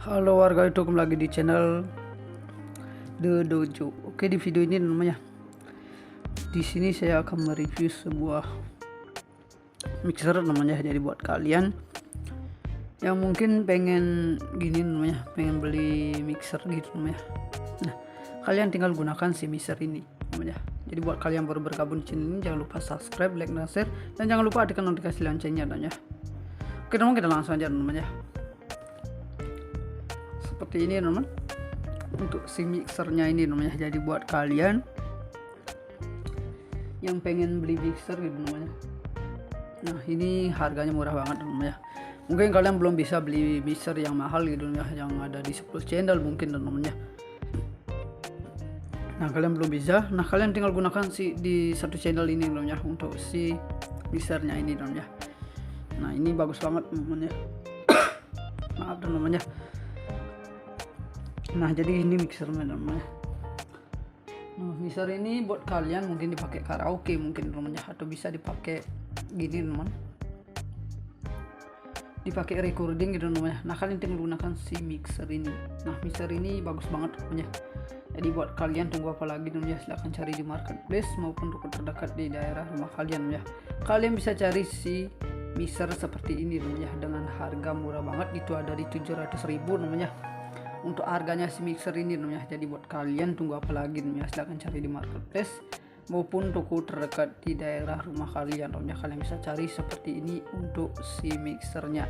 Halo warga itu, kembali lagi di channel The Dojo. Oke, di video ini namanya di sini saya akan mereview sebuah mixer namanya. Jadi buat kalian yang mungkin pengen gini namanya, pengen beli mixer gitu namanya. Nah, kalian tinggal gunakan si mixer ini namanya. Jadi buat kalian baru bergabung di channel ini, jangan lupa subscribe, like, dan share, dan jangan lupa tekan notifikasi loncengnya namanya. Oke, teman, kita langsung aja namanya. Seperti ini teman, untuk si mixernya ini namanya. Jadi buat kalian yang pengen beli mixer gitu namanya, nah ini harganya murah banget namanya. Mungkin kalian belum bisa beli mixer yang mahal gitu ya, yang ada di 10 channel mungkin namanya. Nah kalian belum bisa, nah kalian tinggal gunakan si di satu channel ini namanya untuk si mixernya ini namanya. Nah ini bagus banget namanya. Maaf namanya. Nah jadi ini mixernya namanya. Nah, mixer ini buat kalian mungkin dipakai karaoke mungkin namanya, atau bisa dipakai gini teman, dipakai recording gitu namanya. Nah kalian tinggal gunakan si mixer ini. Nah mixer ini bagus banget namanya. Jadi buat kalian tunggu apa lagi namanya, silahkan cari di marketplace maupun toko terdekat di daerah rumah kalian ya. Kalian bisa cari si mixer seperti ini namanya dengan harga murah banget, itu ada di 700.000 namanya untuk harganya si mixer ini namanya. Jadi buat kalian tunggu apa lagi namanya, silahkan cari di marketplace maupun toko terdekat di daerah rumah kalian namanya. Kalian bisa cari seperti ini untuk si mixernya.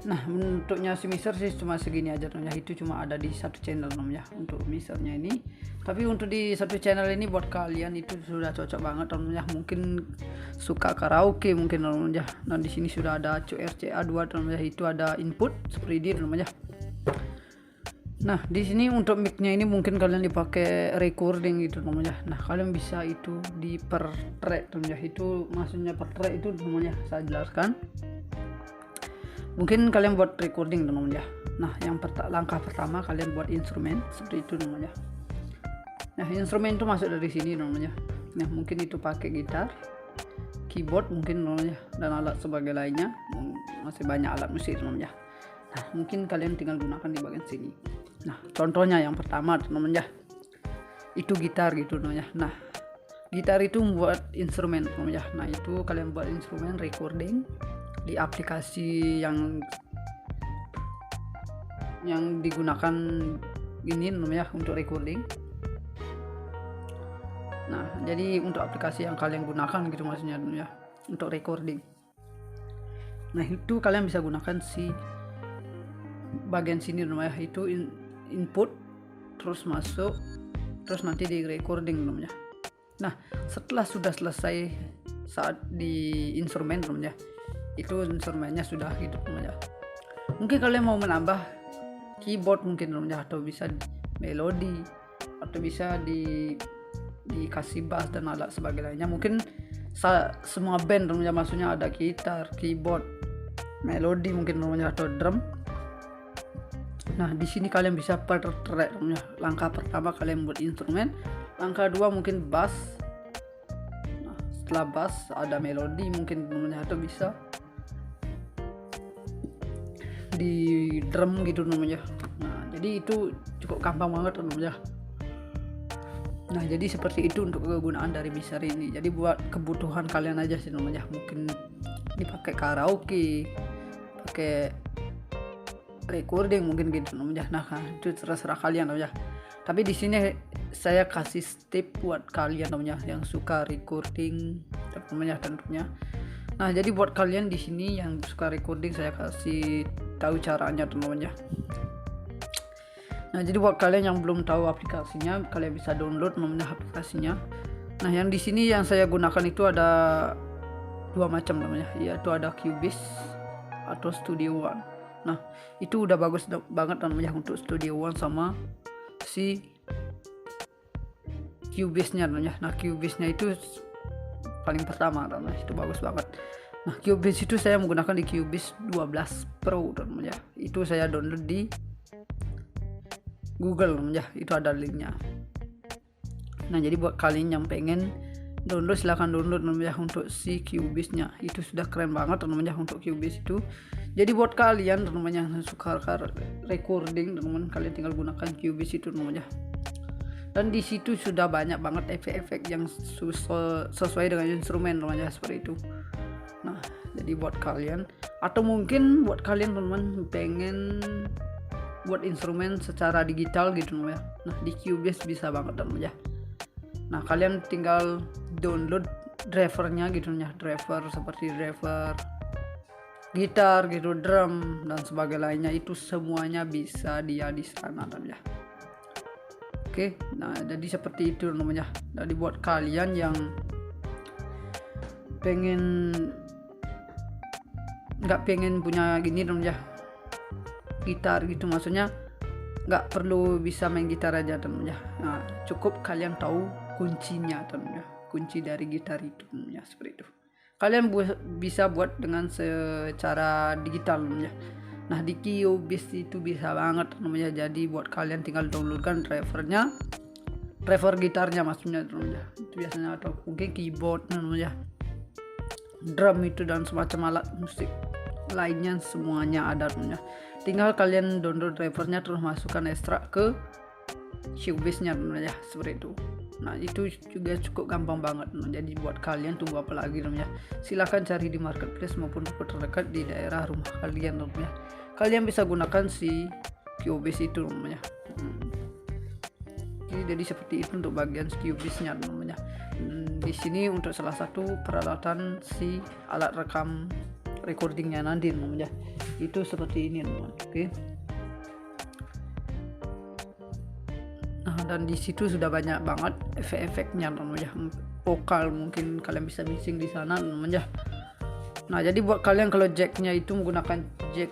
Nah bentuknya si mixer sih cuma segini aja namanya, itu cuma ada di satu channel namanya untuk mixernya ini. Tapi untuk di satu channel ini buat kalian itu sudah cocok banget namanya, mungkin suka karaoke mungkin namanya. Nah di sini sudah ada CRCA 2 namanya, itu ada input seperti ini namanya. Nah di sini untuk mic-nya ini mungkin kalian dipakai recording gitu namanya. Nah kalian bisa itu di per track namanya, itu maksudnya per track itu namanya saya jelaskan. Mungkin kalian buat recording namanya. Nah yang langkah pertama kalian buat instrumen seperti itu namanya. Nah instrumen itu masuk dari sini namanya. Nah mungkin itu pakai gitar, keyboard mungkin namanya, dan alat sebagai lainnya, masih banyak alat musik namanya. Nah mungkin kalian tinggal gunakan di bagian sini. Nah contohnya yang pertama namanya itu gitar gitu namanya. Nah gitar itu buat instrumen namanya. Nah itu kalian buat instrumen recording di aplikasi yang digunakan ini namanya untuk recording. Nah jadi untuk aplikasi yang kalian gunakan gitu maksudnya ya, untuk recording. Nah itu kalian bisa gunakan si bagian sini namanya, itu input terus masuk terus nanti di recording namanya. Nah setelah sudah selesai saat di instrumen namanya, itu instrumennya sudah hidup namanya. Mungkin kalian mau menambah keyboard mungkin namanya, atau bisa melodi, atau bisa dikasih bass dan alat sebagai lainnya. Mungkin semua band namanya, maksudnya ada gitar, keyboard, melodi mungkin namanya, atau drum. Nah di sini kalian bisa per track namanya. Langkah pertama kalian buat instrumen, langkah dua mungkin bass. Nah setelah bass ada melodi mungkin namanya, atau bisa di drum gitu namanya. Nah jadi itu cukup gampang banget namanya. Nah jadi seperti itu untuk kegunaan dari mixer ini. Jadi buat kebutuhan kalian aja sih namanya, mungkin dipakai karaoke, pakai recording mungkin gitu namanya. Nah itu terserah kalian namanya. Tapi di sini saya kasih tip buat kalian namanya yang suka recording namanya tentunya. Nah jadi buat kalian di sini yang suka recording, saya kasih tahu caranya namanya. Nah jadi buat kalian yang belum tahu aplikasinya, kalian bisa download namanya aplikasinya. Nah yang di sini yang saya gunakan itu ada dua macam namanya, yaitu ada Cubase atau Studio One. Nah itu udah bagus banget namanya untuk Studio One sama si Cubase-nya namanya. Nah Cubase-nya itu paling pertama namanya, itu bagus banget. Nah Cubase itu saya menggunakan di Cubase 12 Pro namanya. Itu saya download di Google namanya, itu ada linknya. Nah jadi buat kalian yang pengen download silahkan download namanya untuk si Cubase-nya. Itu sudah keren banget namanya untuk Cubase itu. Jadi buat kalian namanya yang suka recording, teman kalian tinggal gunakan Cubase itu namanya. Dan di situ sudah banyak banget efek-efek yang sesuai dengan instrumen namanya, seperti itu. Nah, jadi buat kalian atau mungkin buat kalian teman pengen buat instrumen secara digital gitu namanya. Nah, di Cubase bisa banget namanya. Nah, kalian tinggal download drivernya gitu ya, driver seperti driver gitar gitu, drum dan sebagainya, itu semuanya bisa dia di sana namanya. Oke, nah jadi seperti itu namanya. Jadi buat kalian yang nggak pengen punya gini namanya gitar gitu, maksudnya nggak perlu bisa main gitar aja namanya. Nah, cukup kalian tahu kuncinya namanya, kunci dari gitar itu namanya, seperti itu. Kalian bisa buat dengan secara digital namanya. Nah, di Cubase itu bisa banget namanya. Jadi buat kalian tinggal downloadkan driver gitarnya maksudnya namanya. Itu biasanya, atau mungkin keyboard namanya, drum itu dan semacam alat musik lainnya semuanya ada namanya. Tinggal kalian download drivernya terus masukkan ekstrak ke Cubase-nya namanya, seperti itu. Nah, itu juga cukup gampang banget. Jadi buat kalian tunggu apa lagi namanya. Silahkan cari di marketplace maupun toko terdekat di daerah rumah kalian namanya. Kalian bisa gunakan si Cubase itu namanya. Jadi seperti itu untuk bagian Cubase-nya namanya. Di sini untuk salah satu peralatan si alat rekam recordingnya nanti namanya. Itu seperti ini namanya. Oke. Nah, dan di situ sudah banyak banget efek-efeknya namanya. Vokal mungkin kalian bisa mixing di sana namanya. Nah, jadi buat kalian kalau jacknya itu menggunakan jack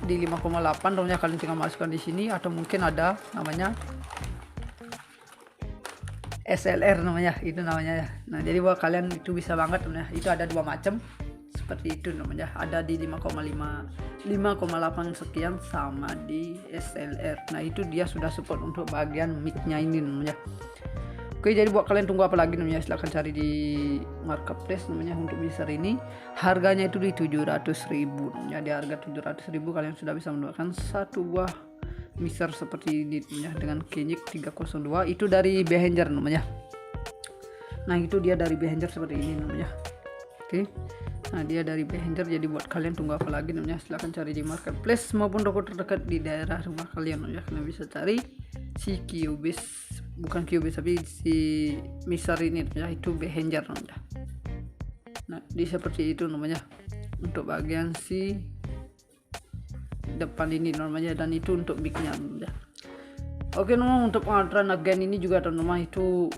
di 5,8 namanya, kalian tinggal masukkan di sini, atau mungkin ada namanya SLR namanya, itu namanya ya. Nah, jadi buat kalian itu bisa banget namanya. Itu ada dua macam seperti itu namanya, ada di 5,8 sekian sama di SLR. Nah, itu dia sudah support untuk bagian mic-nya ini namanya. Oke, jadi buat kalian tunggu apa lagi namanya, silahkan cari di marketplace namanya untuk mixer ini. Harganya itu di 700.000 namanya. Di harga 700.000 kalian sudah bisa mendapatkan satu buah mixer seperti ini namanya, dengan Kenyik 302. Itu dari Behringer namanya. Nah, itu dia dari Behringer seperti ini namanya. Oke. Nah, dia dari Behringer. Jadi buat kalian tunggu apa lagi namanya, silahkan cari di marketplace maupun toko terdekat di daerah rumah kalian namanya. Kalian bisa cari si Cubase, bukan Cubase tapi si mixer ini namanya, itu Behringer namanya. Nah, di seperti itu namanya untuk bagian si depan ini namanya, dan itu untuk mic-nya namanya. Oke, nomor untuk pengaturan gain ini juga teman-teman itu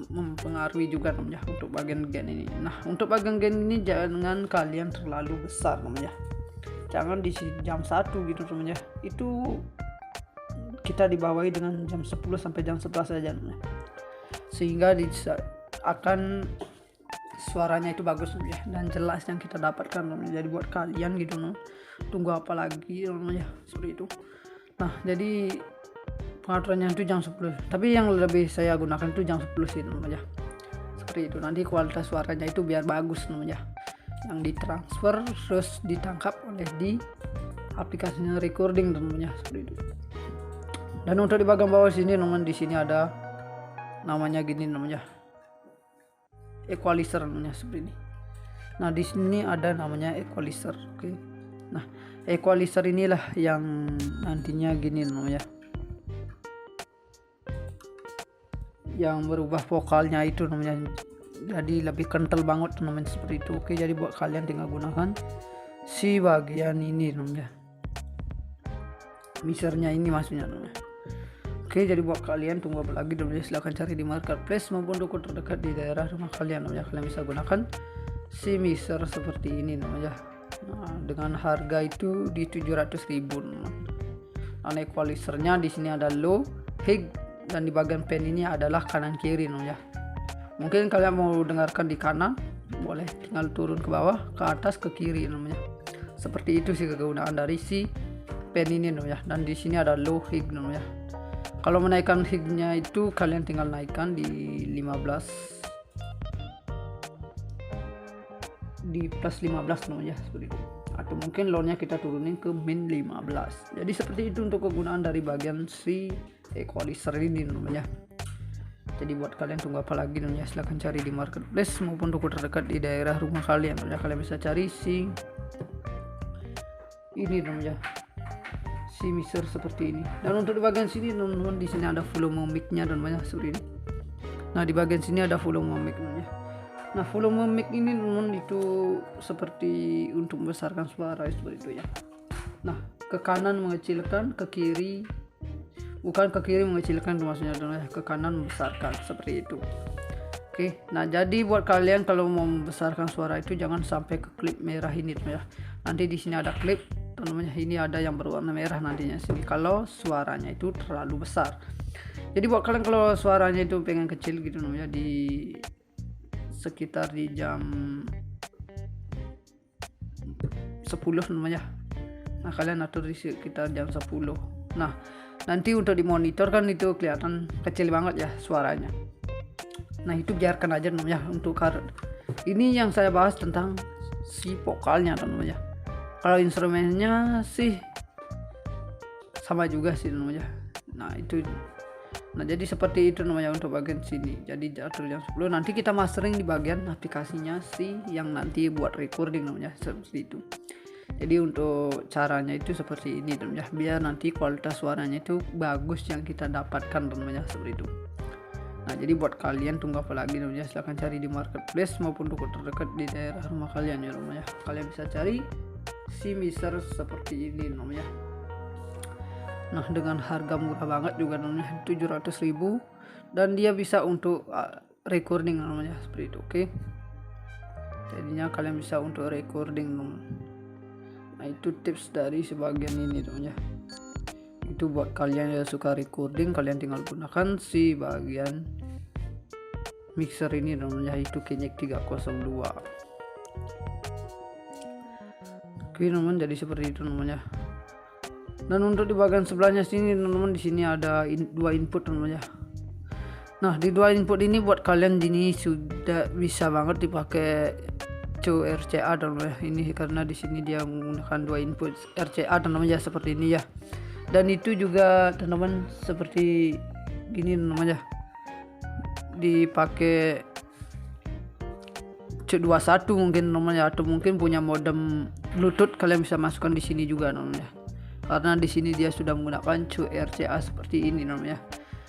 mempengaruhi juga namanya untuk bagian gain ini. Nah, untuk bagian gain ini jangan kalian terlalu besar namanya. Jangan di jam 1 gitu namanya. Itu kita dibawahi dengan jam 10 sampai jam 11 saja namanya. Sehingga akan suaranya itu bagus namanya, dan jelas yang kita dapatkan namanya. Jadi buat kalian gitu tunggu apa lagi namanya, seperti itu. Nah, jadi pengaturannya itu jam 10, tapi yang lebih saya gunakan itu jam 10 sih namanya, seperti itu. Nanti kualitas suaranya itu biar bagus namanya, yang ditransfer terus ditangkap oleh di aplikasinya recording namanya, seperti itu. Dan untuk di bagian bawah sini namanya, di sini ada namanya gini namanya, equalizer namanya, seperti ini. Nah, di sini ada namanya equalizer. Oke. Nah, equalizer inilah yang nantinya gini namanya, yang berubah vokalnya itu namanya, jadi lebih kental banget namanya, seperti itu. Oke, jadi buat kalian tinggal gunakan si bagian ini namanya, mixernya ini maksudnya namanya. Oke, jadi buat kalian tunggu apa lagi namanya, silahkan cari di marketplace maupun toko terdekat di daerah rumah kalian namanya. Kalian bisa gunakan si mixer seperti ini namanya. Nah, dengan harga itu di 700.000 namanya. Nah, equalizernya di sini ada low, high, dan di bagian pen ini adalah kanan kiri namanya. Mungkin kalian mau dengarkan di kanan, boleh tinggal turun ke bawah, ke atas, ke kiri namanya. Seperti itu sih kegunaan dari si pen ini namanya. Dan di sini ada low, high namanya. Kalau menaikkan high-nya itu kalian tinggal naikkan di 15, di plus 15 namanya, seperti itu. Atau itu. Mungkin low-nya kita turunin ke min 15. Jadi seperti itu untuk kegunaan dari bagian si equalizer ini namanya. Jadi buat kalian tunggu apa lagi namanya, silahkan cari di marketplace maupun toko terdekat di daerah rumah kalian namanya. Kalian bisa cari si ini namanya, si mixer seperti ini. Dan untuk di bagian sini teman-teman, di sini ada volume mic-nya namanya seperti ini. Nah di bagian sini ada volume mic namanya. Nah volume mic ini teman-teman itu seperti untuk membesarkan suara seperti itu ya. Nah ke kanan mengecilkan, ke kiri bukan ke kiri mengecilkan maksudnya, ke kanan membesarkan seperti itu. Oke, nah jadi buat kalian kalau mau membesarkan suara itu jangan sampai ke klip merah ini ya. Nanti di sini ada klip namanya, ini ada yang berwarna merah nantinya sini kalau suaranya itu terlalu besar. Jadi buat kalian kalau suaranya itu pengen kecil gitu namanya, di sekitar di jam 10 namanya. Nah kalian atur di sekitar jam 10. Nah nanti untuk di monitor kan itu kelihatan kecil banget ya suaranya. Nah itu biarkan aja namanya. Untuk ini yang saya bahas tentang si vokalnya namanya. Kalau instrumennya sih sama juga sih namanya. Nah itu, nah jadi seperti itu namanya untuk bagian sini. Jadi atur jam 10. Nanti kita mastering di bagian aplikasinya sih yang nanti buat recording namanya, seperti itu. Jadi untuk caranya itu seperti ini namanya, biar nanti kualitas suaranya itu bagus yang kita dapatkan namanya, seperti itu. Nah jadi buat kalian tunggu apa lagi namanya, silahkan cari di marketplace maupun toko terdekat di daerah rumah kalian ya namanya. Kalian bisa cari si mixer seperti ini namanya. Nah dengan harga murah banget juga namanya, 700.000, dan dia bisa untuk recording namanya, seperti itu. Oke, jadinya kalian bisa untuk recording namanya. Nah itu tips dari sebagian ini namanya. Itu buat kalian yang suka recording, kalian tinggal gunakan si bagian mixer ini namanya, itu Kenyek 302. Oke teman, jadi seperti itu namanya. Dan untuk di bagian sebelahnya sini teman-teman, di sini ada dua input namanya. Nah di dua input ini buat kalian ini sudah bisa banget dipakai RCA namanya ini, karena di sini dia menggunakan dua input RCA namanya seperti ini ya. Dan itu juga teman-teman seperti gini namanya, dipakai C21 mungkin namanya, atau mungkin punya modem Bluetooth kalian bisa masukkan di sini juga namanya, karena di sini dia sudah menggunakan RCA seperti ini namanya.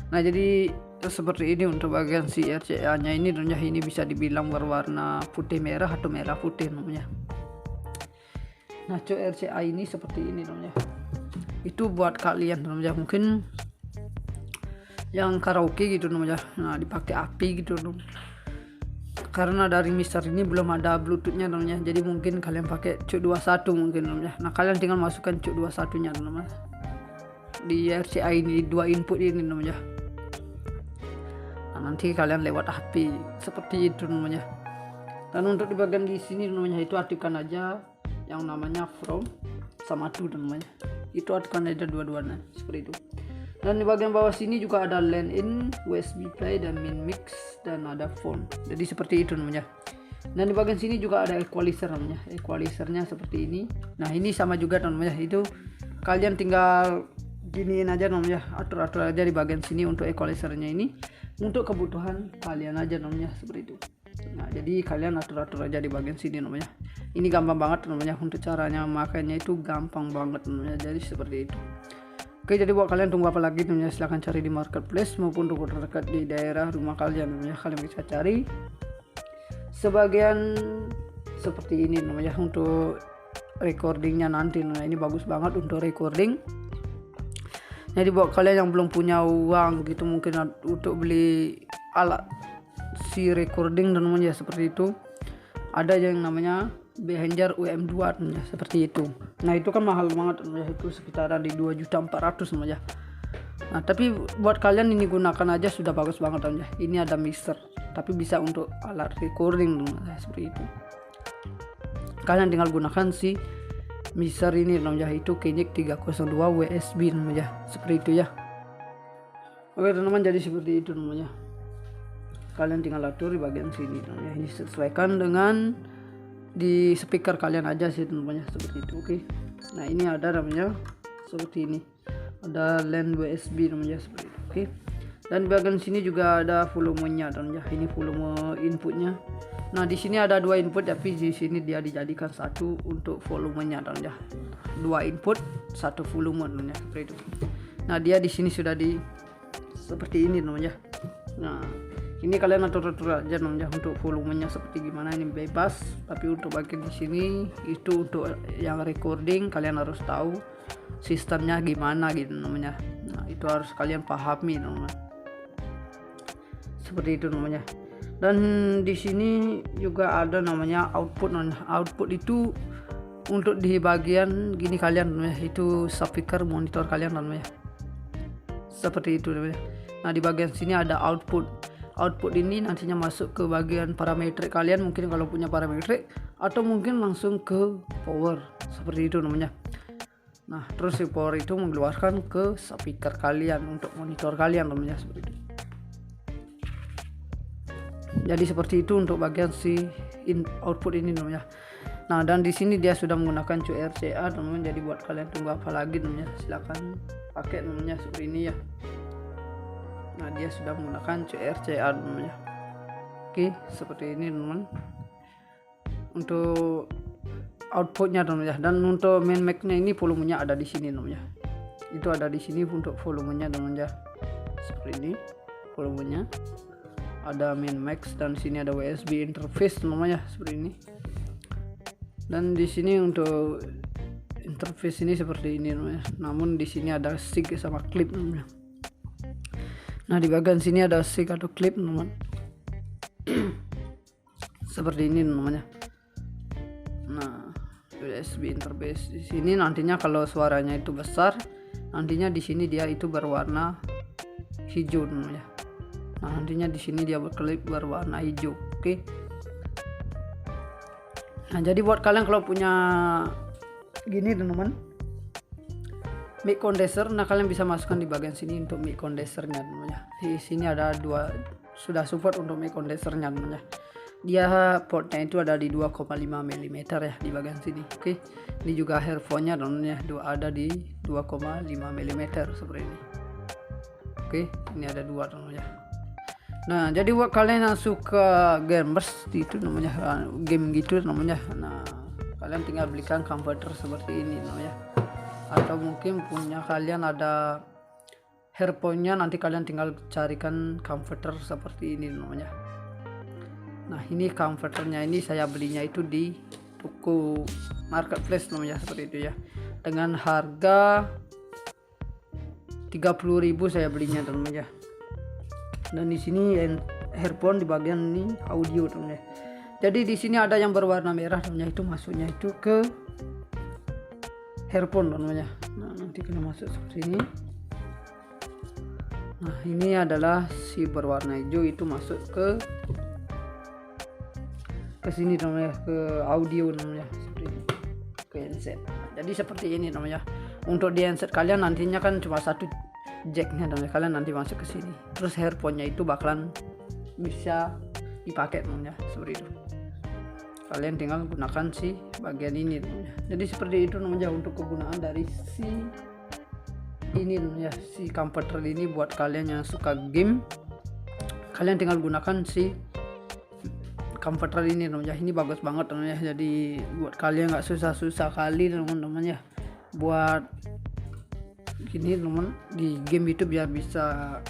Nah jadi seperti ini untuk bagian si RCA nya ini namanya, ini bisa dibilang berwarna putih merah atau merah putih namanya. Nah RCA ini seperti ini namanya. Itu buat kalian namanya mungkin yang karaoke gitu namanya. Nah dipakai api gitu namanya. Karena dari mixer ini belum ada bluetoothnya namanya, jadi mungkin kalian pakai C21 mungkin namanya. Nah kalian tinggal masukkan C21 nya namanya di RCA ini, dua input ini namanya. Nah, nanti kalian lewat HP seperti itu namanya. Dan untuk di bagian di sini namanya itu aktifkan aja yang namanya from sama to namanya. Itu aktifkan aja dua-duanya seperti itu. Dan di bagian bawah sini juga ada LAN in, USB play, dan min mix, dan ada phone. Jadi seperti itu namanya. Dan di bagian sini juga ada equalizer namanya. Equalizernya seperti ini. Nah ini sama juga namanya, itu kalian tinggal giniin aja namanya, atur-atur aja di bagian sini untuk equalizernya ini, untuk kebutuhan kalian aja namanya, seperti itu. Nah jadi kalian atur-atur aja di bagian sini namanya. Ini gampang banget namanya, untuk caranya makanya itu gampang banget namanya, jadi seperti itu. Oke, jadi buat kalian tunggu apa lagi namanya, silahkan cari di marketplace maupun toko terdekat di daerah rumah kalian namanya. Kalian bisa cari sebagian seperti ini namanya untuk recordingnya nanti. Nah ini bagus banget untuk recording. Jadi buat kalian yang belum punya uang gitu mungkin untuk beli alat si recording dan namanya seperti itu, ada yang namanya Behringer UM2 namanya, seperti itu. Nah itu kan mahal banget namanya, itu sekitaran di 2.400.000 namanya. Nah tapi buat kalian ini gunakan aja sudah bagus banget namanya. Ini ada mixer tapi bisa untuk alat recording namanya, seperti itu. Kalian tinggal gunakan si mixer ini namanya, itu Kenyek 302 WSB namanya, seperti itu ya. Oke teman-teman, jadi seperti itu namanya. Kalian tinggal atur di bagian sini namanya. Ini sesuaikan dengan di speaker kalian aja sih namanya seperti itu. Oke. Nah ini ada namanya seperti ini, ada LAN USB namanya seperti itu. Oke. Dan bagian sini juga ada volumenya dan ya, ini volume inputnya. Nah di sini ada 2 input, tapi di sini dia dijadikan satu untuk volumenya dan ya, 2 input 1 volume namanya seperti itu. Nah dia di sini sudah di seperti ini namanya. Nah ini kalian atur-atur aja namanya untuk volumenya seperti gimana, ini bebas. Tapi untuk bagian di sini itu untuk yang recording, kalian harus tahu sistemnya gimana gitu namanya. Nah itu harus kalian pahami namanya. Seperti itu namanya. Dan di sini juga ada namanya output. Output itu untuk di bagian gini kalian namanya, itu speaker monitor kalian namanya. Seperti itu namanya. Nah di bagian sini ada output. Output ini nantinya masuk ke bagian parametrik kalian, mungkin kalau punya parametrik, atau mungkin langsung ke power, seperti itu namanya. Nah terus si power itu mengeluarkan ke speaker kalian untuk monitor kalian namanya seperti itu. Jadi seperti itu untuk bagian si output ini namanya. Nah dan di sini dia sudah menggunakan QRCA namanya. Jadi buat kalian tunggu apa lagi namanya, silakan pakai namanya seperti ini ya. Nah dia sudah menggunakan QRCA namanya. Oke seperti ini teman untuk outputnya namanya. Dan untuk main mic-nya ini volumenya ada di sini namanya. Itu ada di sini untuk volumenya namanya. Seperti ini volumenya. Ada main mic dan sini ada USB interface namanya seperti ini. Dan di sini untuk interface ini seperti ini namanya. Namun di sini ada stick sama clip namanya. Nah di bagian sini ada stick atau clip teman. Seperti ini namanya. Nah USB interface di sini nantinya kalau suaranya itu besar, nantinya di sini dia itu berwarna hijau namanya. Nah nantinya di sini dia berkelip berwarna hijau. Oke. Nah jadi buat kalian kalau punya gini teman-teman, mic condenser, nah kalian bisa masukkan di bagian sini untuk mic condensernya namanya. Di sini ada 2 sudah support untuk mic condensernya namanya. Dia portnya itu ada di 2,5 mm ya di bagian sini. Oke. Ini juga earphone-nya namanya ada di 2,5 mm seperti ini. Oke, ini ada 2 namanya. Nah, jadi buat kalian yang suka gamers itu namanya, game gitu namanya. Nah, kalian tinggal belikan converter seperti ini namanya. Atau mungkin punya kalian ada earphone-nya, nanti kalian tinggal carikan converter seperti ini namanya. Nah ini converternya ini saya belinya itu di toko marketplace namanya seperti itu ya, dengan harga 30.000 saya belinya namanya. Dan di sini earphone di bagian ini audio namanya. Jadi di sini ada yang berwarna merah namanya, itu masuknya itu ke earphone namanya. Nah nanti kita masuk seperti ini. Nah ini adalah si berwarna hijau, itu masuk ke sini namanya, ke audio namanya seperti ini, ke handset. Jadi seperti ini namanya. Untuk di handset kalian nantinya kan cuma satu jacknya namanya, kalian nanti masuk ke sini. Terus earphone-nya itu bakalan bisa dipakai namanya seperti itu. Kalian tinggal gunakan si bagian ini namanya. Jadi seperti itu namanya untuk kegunaan dari si ini namanya, si converter ini. Buat kalian yang suka game, kalian tinggal gunakan si converter ini namanya. Ini bagus banget namanya. Jadi buat kalian nggak susah-susah kali teman-teman ya buat gini teman di game itu, biar bisa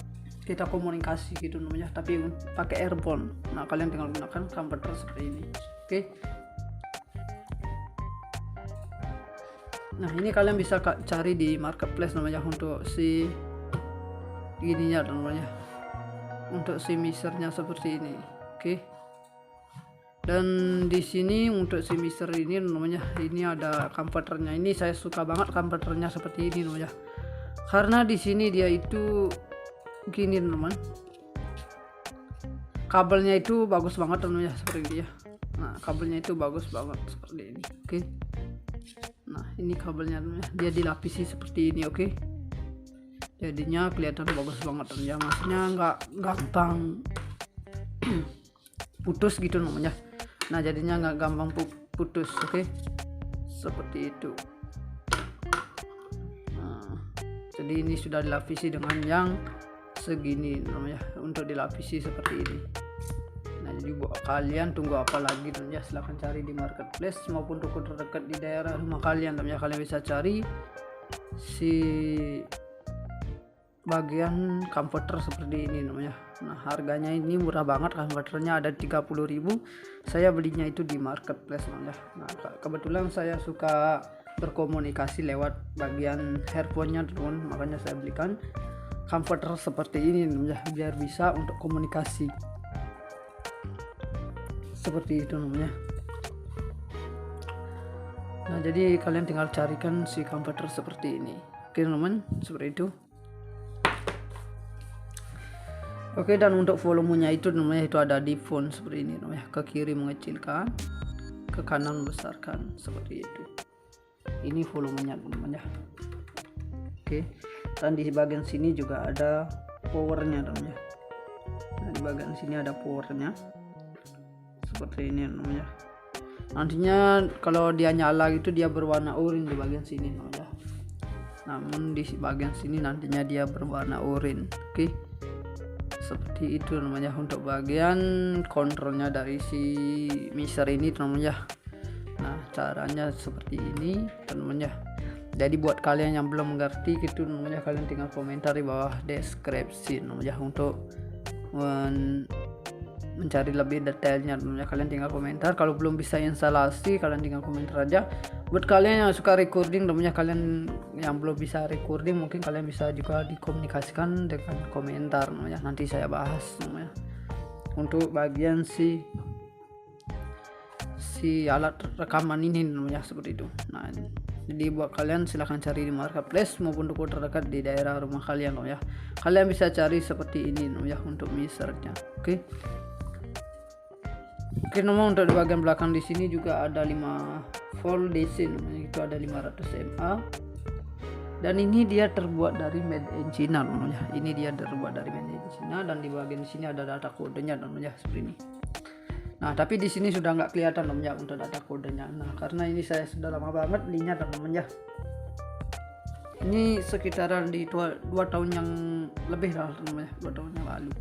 kita komunikasi gitu namanya, tapi pakai earphone. Nah kalian tinggal gunakan converter seperti ini. Oke. Nah ini kalian bisa cari di marketplace namanya untuk si gininya namanya, untuk si mixernya seperti ini. Oke. Dan di sini untuk si mixer ini namanya, ini ada converternya. Ini saya suka banget converternya seperti ini namanya, karena di sini dia itu gini teman, kabelnya itu bagus banget namanya seperti ini ya. Nah kabelnya itu bagus banget seperti ini. Oke. Nah ini kabelnya namanya, dia dilapisi seperti ini. Oke. Jadinya kelihatan bagus banget ya, maksudnya nggak gampang putus gitu namanya. Nah jadinya nggak gampang putus. Oke, seperti itu. Nah, jadi ini sudah dilapisi dengan yang segini namanya, untuk dilapisi seperti ini. Nah, jadi buat kalian tunggu apa lagi namanya, silahkan cari di marketplace maupun toko terdekat di daerah rumah kalian namanya. Kalian bisa cari si bagian comforter seperti ini namanya. Nah, harganya ini murah banget, comforternya ada 30.000. Saya belinya itu di marketplace namanya. Nah, kebetulan saya suka berkomunikasi lewat bagian earphone-nya teman, makanya saya belikan comforter seperti ini namanya, biar bisa untuk komunikasi seperti itu namanya. Nah, jadi kalian tinggal carikan si comforter seperti ini. Oke teman, seperti itu. Oke, dan untuk volumenya itu namanya itu ada di phone seperti ini namanya. Ke kiri mengecilkan, ke kanan membesarkan seperti itu. Ini volumenya namanya. Oke, dan di bagian sini juga ada powernya namanya. Nah, di bagian sini ada powernya seperti ini namanya. Nantinya kalau dia nyala gitu dia berwarna oranye di bagian sini namanya. Namun di bagian sini nantinya dia berwarna oranye. Oke, seperti itu namanya untuk bagian kontrolnya dari si mixer ini namanya. Nah, caranya seperti ini namanya. Jadi buat kalian yang belum mengerti gitu namanya, kalian tinggal komentar di bawah deskripsi namanya untuk mencari lebih detailnya namanya. Kalian tinggal komentar. Kalau belum bisa instalasi, kalian tinggal komentar aja. Buat kalian yang suka recording namanya, kalian yang belum bisa recording, mungkin kalian bisa juga dikomunikasikan dengan komentar namanya. Nanti saya bahas namanya untuk bagian si alat rekaman ini namanya, seperti itu. Nah, jadi buat kalian silahkan cari di marketplace maupun toko terdekat di daerah rumah kalian ya. Kalian bisa cari seperti ini ya untuk mixernya. Oke, nomor untuk di bagian belakang di sini juga ada 5 volt DC namanya, itu ada 500 mA. Dan ini dia terbuat dari made in China namanya. Ini dia terbuat dari made in China, dan di bagian sini ada data kodenya namanya seperti ini. Nah, tapi di sini sudah nggak kelihatan namanya untuk data kodenya. Nah, karena ini saya sudah lama banget belinya namanya. Ini sekitaran di 2 tahun yang lebih lah namanya, 2 tahun yang lalu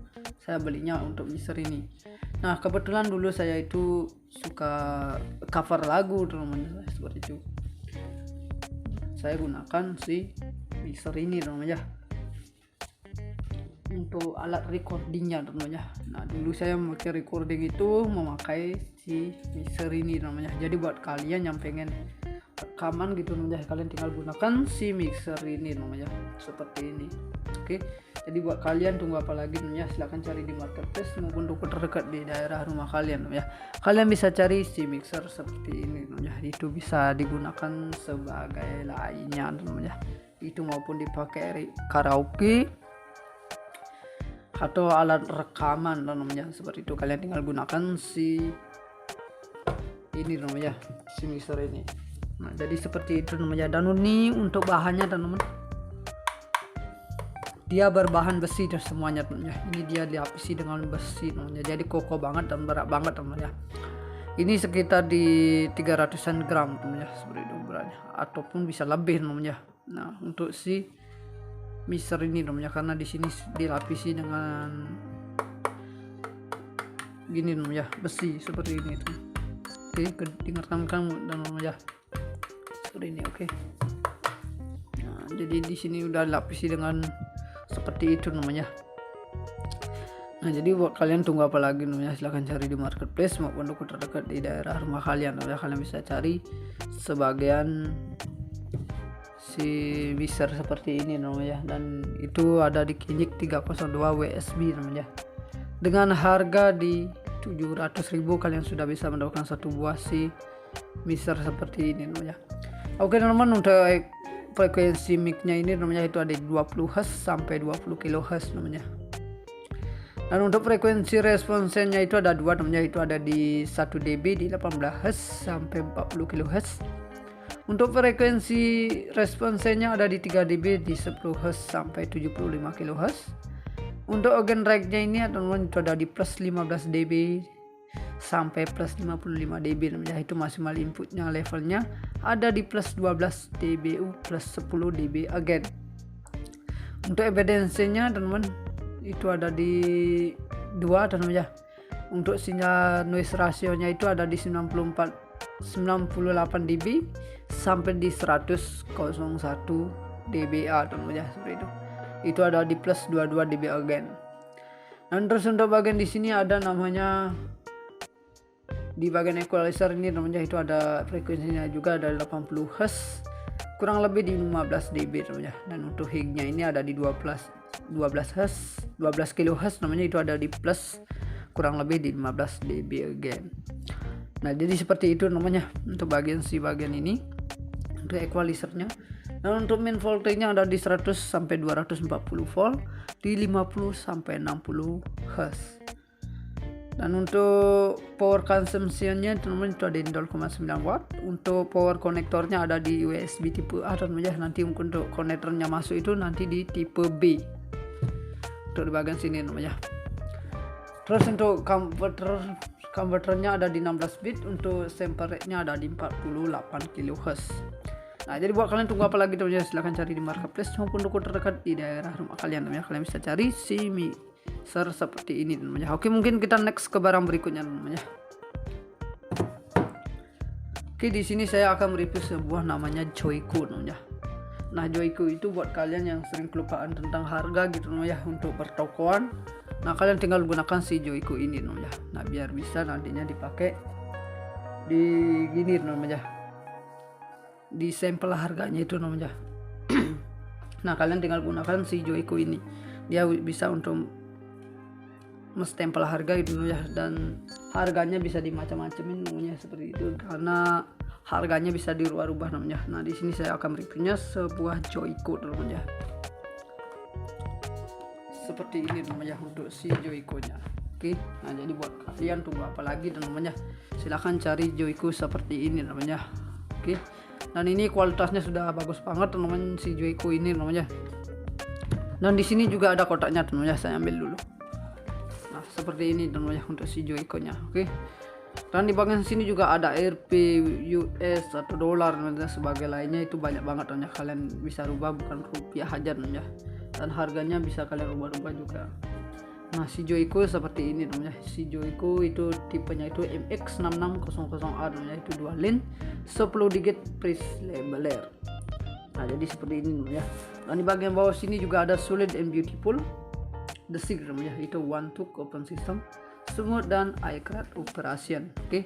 saya belinya untuk mixer ini. Nah, kebetulan dulu saya itu suka cover lagu namanya, seperti itu. Saya gunakan si mixer ini namanya untuk alat recordingnya namanya. Nah, dulu saya memakai recording itu memakai si mixer ini namanya. Jadi buat kalian yang pengen rekaman gitu namanya, kalian tinggal gunakan si mixer ini namanya, seperti ini. Oke, jadi buat kalian tunggu apa lagi namanya, silahkan cari di marketplace maupun toko terdekat di daerah rumah kalian namanya. Kalian bisa cari si mixer seperti ini namanya, itu bisa digunakan sebagai lainnya namanya, itu maupun dipakai karaoke atau alat rekaman namanya, seperti itu. Kalian tinggal gunakan si ini namanya, si mixer ini. Nah, jadi seperti itu namanya. Dan ini untuk bahannya teman-teman, dia berbahan besi dan semuanya namanya. Ini dia dilapisi dengan besi namanya, jadi kokoh banget dan berat banget namanya. Ini sekitar di 300-an gram namanya, seperti itu beratnya, ataupun bisa lebih namanya. Nah, untuk si mixer ini namanya, karena di sini dilapisi dengan gini namanya, besi seperti ini tuh. Oke, dengarkan kamu dan namanya seperti ini. Oke, nah, jadi di sini udah dilapisi dengan seperti itu namanya. Nah, jadi buat kalian tunggu apa lagi namanya, silahkan cari di marketplace maupun toko terdekat di daerah rumah kalian namanya. Kalian bisa cari sebagian si mixer seperti ini namanya, dan itu ada di Kinjik 302 WSB namanya. Dengan harga di 700.000 kalian sudah bisa mendapatkan satu buah si mixer seperti ini namanya. Oke teman-teman, untuk frekuensi mic-nya ini namanya itu ada di 20 Hz sampai 20 kHz namanya. Dan untuk frekuensi responsenya itu ada 2 namanya, itu ada di 1 dB di 18 Hz sampai 40 kHz. Untuk frekuensi responsenya ada di 3 dB di 10 Hz sampai 75 kHz. Untuk organ rate-nya ini teman-teman itu ada di plus 15 dB sampai plus 55 dB namanya. Itu maksimal inputnya levelnya ada di plus 12 dBu plus 10 dB again. Untuk evidensinya teman-teman itu ada di 2 teman-teman ya. Untuk sinyal noise rasionya itu ada di 98 dB sampai di 101 dBA teman-teman ya, seperti itu. Itu ada di plus 22 dB again. Dan terus untuk bagian di sini ada namanya di bagian equalizer ini namanya, itu ada frekuensinya juga ada 80 Hz kurang lebih di 15 dB namanya. Dan untuk hignya ini ada di 12 Hz 12 kHz namanya, itu ada di plus kurang lebih di 15 dB again. Nah jadi seperti itu namanya untuk bagian ini untuk equalizernya. Dan untuk main voltage-nya ada di 100 sampai 240 volt di 50 sampai 60 Hz. Dan untuk power consumption-nya teman-teman itu ada di 0,9 watt. Untuk power konektornya ada di USB tipe A teman-teman ya. Nanti untuk konektornya masuk itu nanti di tipe B. Untuk di bagian sini namanya. Terus untuk converternya ada di 16 bit. Untuk sample rate-nya ada di 48 kHz. Nah jadi buat kalian tunggu apa lagi teman-teman, silahkan cari di marketplace maupun toko terdekat di daerah rumah kalian teman-teman. Kalian bisa cari si mixer seperti ini teman-teman. Oke, mungkin kita next ke barang berikutnya teman-teman. Oke, di sini saya akan mereview sebuah namanya Joico teman-teman. Nah Joico itu buat kalian yang sering kelupaan tentang harga gitu teman-teman untuk pertokoan. Nah kalian tinggal gunakan si Joico ini teman-teman. Nah biar bisa nantinya dipakai di gini teman-teman, di sampel harganya itu namanya. Nah kalian tinggal gunakan si Joico ini, dia bisa untuk mestempel harga gitu ya, dan harganya bisa dimacam-macamin namanya seperti itu karena harganya bisa dirubah-rubah namanya. Nah di sini saya akan reviewnya sebuah Joico namanya seperti ini namanya untuk si Joico-nya. Oke, nah jadi buat kalian tunggu apa lagi namanya, silahkan cari Joico seperti ini namanya. Oke, dan ini kualitasnya sudah bagus banget teman-teman si Joico ini namanya. Dan di sini juga ada kotaknya teman-teman, saya ambil dulu. Nah seperti ini teman-teman untuk si Joico-nya. Oke, dan di bagian sini juga ada Rp, US atau dolar dan sebagai lainnya, itu banyak banget teman-teman. Kalian bisa rubah, bukan rupiah aja teman-teman, dan harganya bisa kalian rubah-rubah juga. Nah si Joico seperti ini namanya. Si Joico itu tipenya itu MX6600A namanya, itu dual lane 10 digit press labeler. Nah jadi seperti ini namanya. Dan di bagian bawah sini juga ada solid and beautiful the SIG namanya, itu one took open system smooth dan iCloud operation. Oke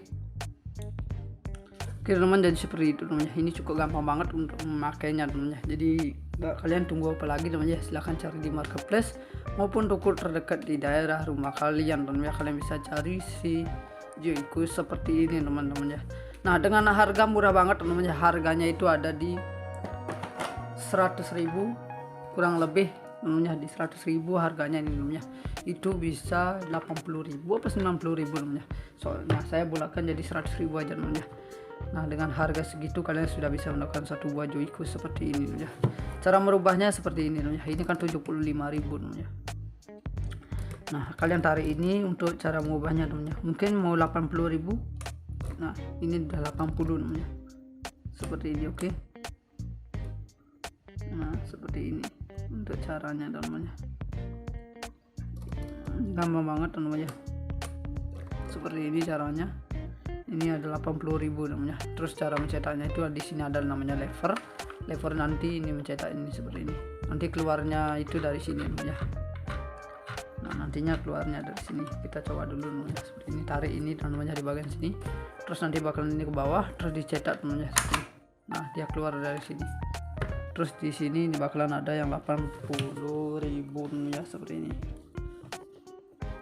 teman-teman, jadi seperti itu namanya. Ini cukup gampang banget untuk memakainya namanya. Jadi kalian tunggu apa lagi namanya, silahkan cari di marketplace maupun toko terdekat di daerah rumah kalian teman-teman. Kalian bisa cari si Joico seperti ini teman-teman ya. Nah dengan harga murah banget teman-teman, harganya itu ada di 100.000 kurang lebih teman-teman, di 100.000 harganya ini teman-teman. Itu bisa 80.000 apa 90.000 teman-teman. Soalnya saya bulatkan jadi 100.000 aja teman-teman. Nah dengan harga segitu kalian sudah bisa mendapatkan satu buah Joico seperti ini teman-teman. Cara merubahnya seperti ini teman-teman. Ini kan 75.000 teman-teman. Nah kalian tarik ini untuk cara mengubahnya teman-teman. Mungkin mau 80.000. Nah ini udah 80 teman-teman. Seperti ini. Oke. Nah seperti ini untuk caranya teman-teman. Gampang banget teman-teman. Seperti ini caranya. Ini ada 80.000 namanya. Terus cara mencetaknya itu di sini ada namanya lever nanti ini mencetak ini seperti ini. Nanti keluarnya itu dari sini namanya. Nah nantinya keluarnya dari sini. Kita coba dulu namanya seperti ini. Tarik ini namanya di bagian sini. Terus nanti bakalan ini ke bawah terus dicetak namanya seperti ini. Nah dia keluar dari sini. Terus di sini ini bakalan ada yang 80.000 namanya seperti ini.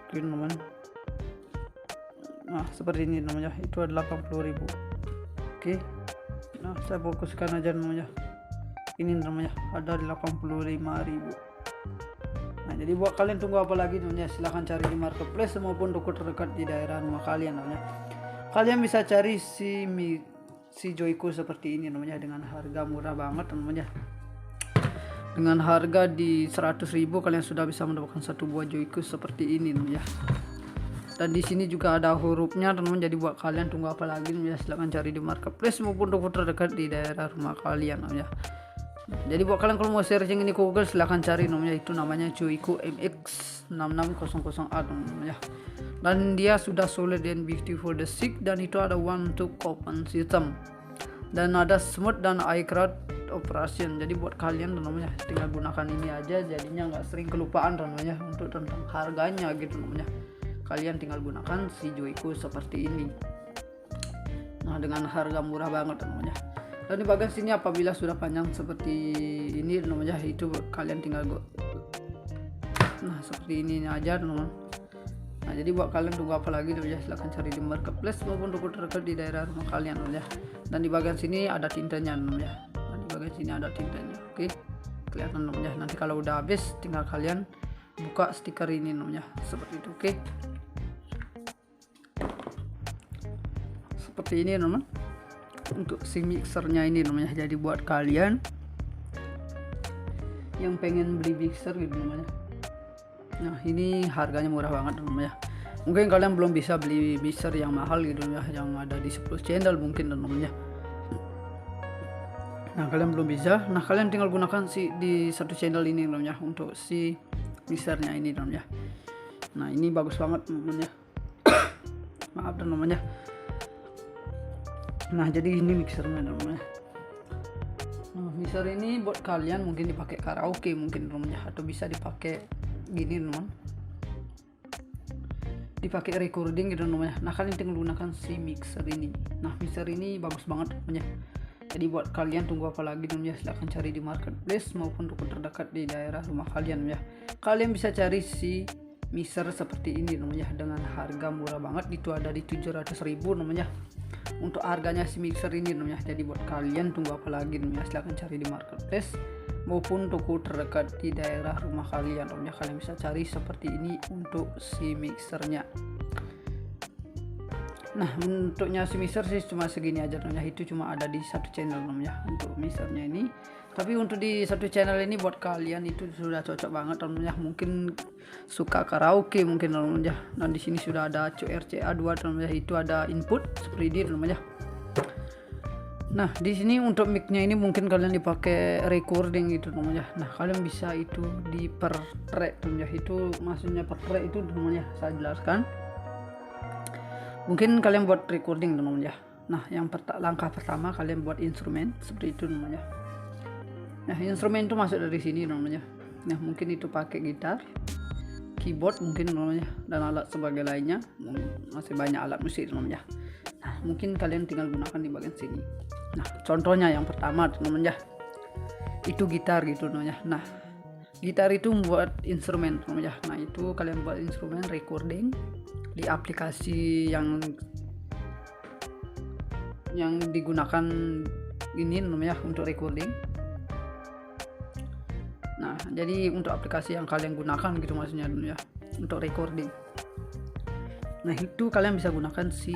Oke teman-teman. Nah seperti ini namanya, itu ada 80.000. Oke, nah saya fokuskan aja namanya. Ini namanya ada 85.000. Nah jadi buat kalian tunggu apa lagi namanya, silahkan cari di marketplace maupun toko terdekat di daerah rumah kalian namanya. Kalian bisa cari si Joico seperti ini namanya dengan harga murah banget namanya. Dengan harga di 100.000 kalian sudah bisa mendapatkan satu buah Joico seperti ini namanya. Dan di sini juga ada hurufnya teman-teman. Jadi buat kalian tunggu apa lagi ya, silahkan cari di marketplace maupun toko terdekat di daerah rumah kalian ya. Jadi buat kalian kalau mau searching ini ke Google, silahkan cari namanya, itu namanya Joico MX6600A teman-teman ya. Dan dia sudah solid and beautiful the sick, dan itu ada one to open system, dan ada smooth dan iCloud operation. Jadi buat kalian namanya tinggal gunakan ini aja, jadinya nggak sering kelupaan namanya untuk tentang harganya gitu namanya. Kalian tinggal gunakan si Joico seperti ini. Nah, dengan harga murah banget namanya. Dan di bagian sini apabila sudah panjang seperti ini namanya, itu kalian tinggal seperti ini aja teman-teman. Nah, jadi buat kalian tunggu apa lagi ya, silahkan cari di marketplace maupun toko terdekat di daerah rumah kalian ya. Dan di bagian sini ada tintanya ya. Dan di bagian sini ada tintanya. Oke, kelihatan ya. Nanti kalau udah habis tinggal kalian buka stiker ini namanya seperti itu. Oke, seperti ini teman, untuk si mixernya ini namanya. Jadi buat kalian yang pengen beli mixer gitu namanya, nah ini harganya murah banget namanya. Mungkin kalian belum bisa beli mixer yang mahal gitu ya, yang ada di 10 channel mungkin namanya. Nah, kalian belum bisa, nah kalian tinggal gunakan di satu channel ini namanya untuk si mixernya ini namanya. Nah, ini bagus banget namanya. Maaf namanya. Nah, jadi ini mixernya namanya. Nah, mixer ini buat kalian mungkin dipakai karaoke mungkin namanya, atau bisa dipakai gini teman, dipakai recording gitu namanya. Nah, kalian tinggal gunakan si mixer ini. Nah, mixer ini bagus banget namanya. Jadi buat kalian tunggu apa lagi namanya, silahkan cari di marketplace maupun toko terdekat di daerah rumah kalian ya. Kalian bisa cari si mixer seperti ini namanya dengan harga murah banget, itu ada di 700.000 namanya untuk harganya si mixer ini namanya. Jadi buat kalian tunggu apa lagi namanya, silahkan cari di marketplace maupun toko terdekat di daerah rumah kalian namanya. Kalian bisa cari seperti ini untuk si mixernya. Nah, bentuknya si mixer sih cuma segini aja namanya, itu cuma ada di satu channel namanya untuk mixernya ini. Tapi untuk di satu channel ini buat kalian itu sudah cocok banget namanya, mungkin suka karaoke mungkin namanya. Dan di sini sudah ada CRCA 2 namanya, itu ada input seperti ini namanya. Nah, di sini untuk mic-nya ini mungkin kalian dipakai recording gitu namanya. Nah, kalian bisa itu di per track namanya, itu maksudnya per track itu namanya saya jelaskan. Mungkin kalian buat recording namanya. Nah, yang langkah pertama kalian buat instrumen seperti itu namanya. Nah, instrumen itu masuk dari sini namanya. Nah, mungkin itu pakai gitar, keyboard mungkin namanya, dan alat sebagai lainnya. Masih banyak alat musik namanya. Nah, mungkin kalian tinggal gunakan di bagian sini. Nah, contohnya yang pertama namanya itu gitar gitu namanya. Nah, gitar itu membuat instrumen namanya. Nah, itu kalian buat instrumen recording di aplikasi yang digunakan ini namanya untuk recording. Nah, jadi untuk aplikasi yang kalian gunakan gitu maksudnya ya, untuk recording. Nah, itu kalian bisa gunakan si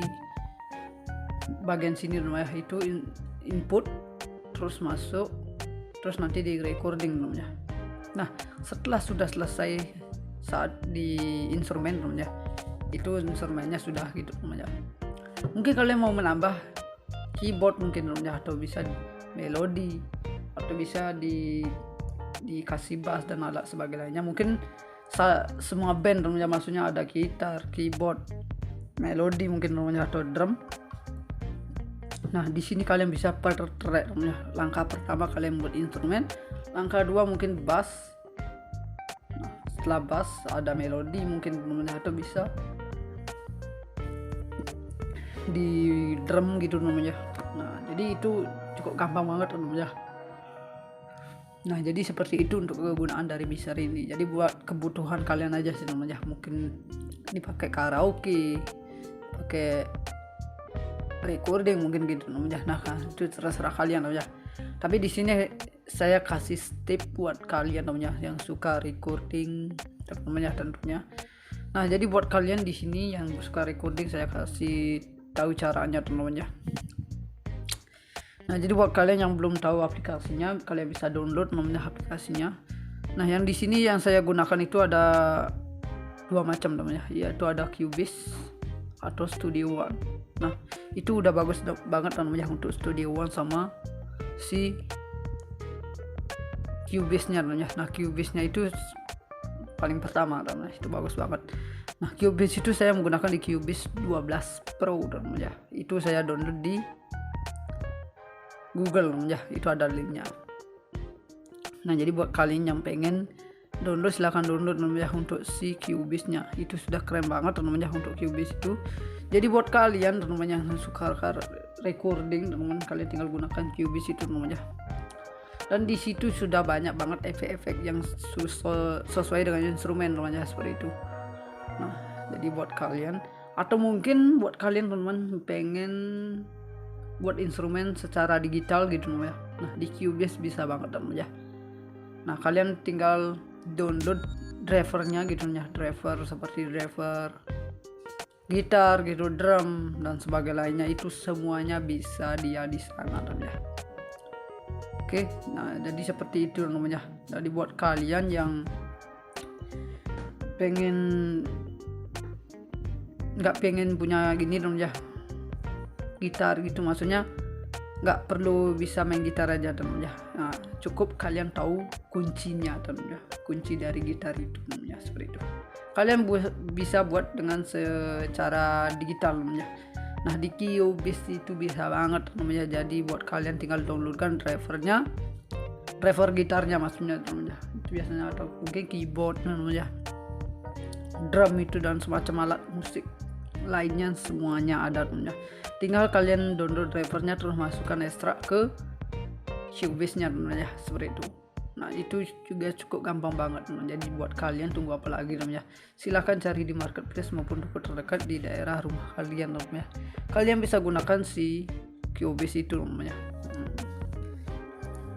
bagian sini namanya, itu input terus masuk terus nanti di recording namanya. Nah, setelah sudah selesai saat di instrumen namanya, itu instrumennya sudah gitu namanya. Mungkin kalian mau menambah keyboard mungkin namanya, atau bisa melodi, atau bisa dikasih bass dan alat sebagai lainnya. Mungkin semua band namanya, maksudnya ada gitar, keyboard, melodi mungkin namanya, atau drum. Nah, di sini kalian bisa per track namanya. Langkah pertama kalian buat instrumen, langkah dua mungkin bass. Nah, setelah bass ada melodi mungkin namanya, atau bisa di drum gitu namanya. Nah, jadi itu cukup gampang banget namanya. Nah, jadi seperti itu untuk kegunaan dari mixer ini. Jadi buat kebutuhan kalian aja sih namanya. Mungkin dipakai karaoke, pakai recording mungkin gitu namanya. Nah, itu terserah kalian namanya. Tapi di sini saya kasih tip buat kalian namanya yang suka recording namanya tentunya. Nah, jadi buat kalian di sini yang suka recording, saya kasih tahu caranya namanya. Nah, jadi buat kalian yang belum tahu aplikasinya, kalian bisa download namanya aplikasinya. Nah, yang di sini yang saya gunakan itu ada dua macam namanya, yaitu ada Cubase atau Studio One. Nah itu udah bagus banget namanya untuk Studio One sama si Cubase-nya namanya. Nah Cubase-nya itu paling pertama namanya, itu bagus banget. Nah Cubase itu saya menggunakan di Cubase 12 Pro namanya, itu saya download di Google namanya, itu ada linknya. Nah jadi buat kalian yang pengen download silahkan download namanya untuk si Cubase-nya, itu sudah keren banget namanya untuk Cubase itu. Jadi buat kalian namanya yang suka recording teman-teman, kalian tinggal gunakan Cubase itu namanya. Dan di situ sudah banyak banget efek-efek yang sesuai dengan instrumen namanya, seperti itu. Nah jadi buat kalian, atau mungkin buat kalian teman-teman pengen buat instrumen secara digital gitu namanya, nah di Cubase bisa banget namanya. Nah kalian tinggal download drivernya gitu ya, driver seperti driver gitar gitu, drum dan sebagainya lainnya, itu semuanya bisa dia di sana ya. Oke, nah jadi seperti itu namanya. Jadi buat kalian yang nggak pengen punya gini namanya gitar gitu, maksudnya nggak perlu bisa main gitar aja teman ya. Nah, cukup kalian tahu kuncinya teman ya, kunci dari gitar itu ya, seperti itu. Kalian bisa buat dengan secara digital namanya. Nah di Cubase itu bisa banget namanya. Jadi buat kalian tinggal downloadkan driver gitarnya maksudnya teman ya. Itu biasanya atau mungkin keyboard namanya, drum itu dan semacam alat musik lainnya semuanya ada namanya. Tinggal kalian download drivernya terus masukkan ekstrak ke Cubase-nya namanya, seperti itu. Nah itu juga cukup gampang banget namanya. Jadi buat kalian tunggu apa lagi namanya, silahkan cari di marketplace maupun toko terdekat di daerah rumah kalian namanya. Kalian bisa gunakan si Cubase itu namanya.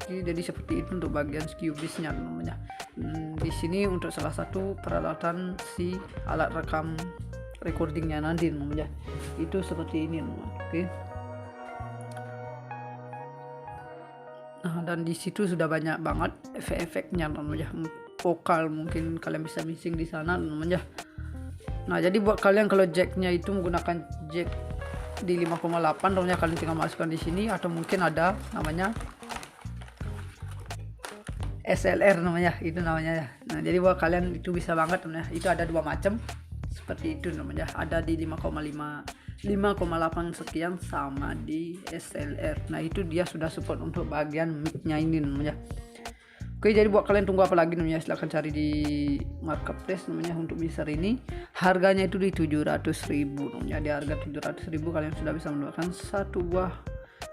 Jadi seperti itu untuk bagian Cubase-nya namanya. Di sini untuk salah satu peralatan si alat rekam recordingnya nanti namanya, itu seperti ini namanya. Oke. Nah dan di situ sudah banyak banget efek-efeknya namanya, vokal mungkin kalian bisa mixing di sana namanya. Nah jadi buat kalian kalau jacknya itu menggunakan jack di 5,8 namanya, kalian tinggal masukkan di sini, atau mungkin ada namanya SLR namanya, itu namanya. Nah jadi buat kalian itu bisa banget namanya, itu ada dua macam seperti itu namanya, ada di 5,8 sekian sama di SLR. Nah itu dia sudah support untuk bagian mic-nya ini namanya. Oke, jadi buat kalian tunggu apa lagi namanya, silahkan cari di marketplace namanya untuk mixer ini. Harganya itu di 700.000 namanya. Di harga 700.000 kalian sudah bisa mendapatkan satu buah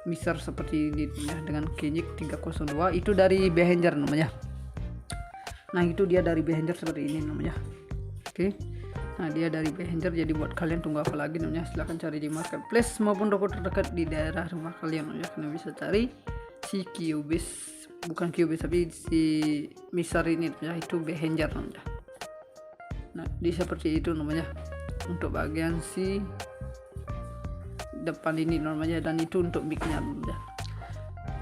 mixer seperti ini namanya, dengan Kenyik 302, itu dari Behringer namanya. Nah itu dia dari Behringer seperti ini namanya. Oke. Nah dia dari Behringer. Jadi buat kalian tunggu apa lagi namanya, silahkan cari di marketplace maupun toko terdekat di daerah rumah kalian namanya. Kalian bisa cari si Cubase, bukan Cubase tapi si mixer ini namanya, itu Behringer namanya. Nah di seperti itu namanya untuk bagian si depan ini namanya, dan itu untuk mic-nya namanya.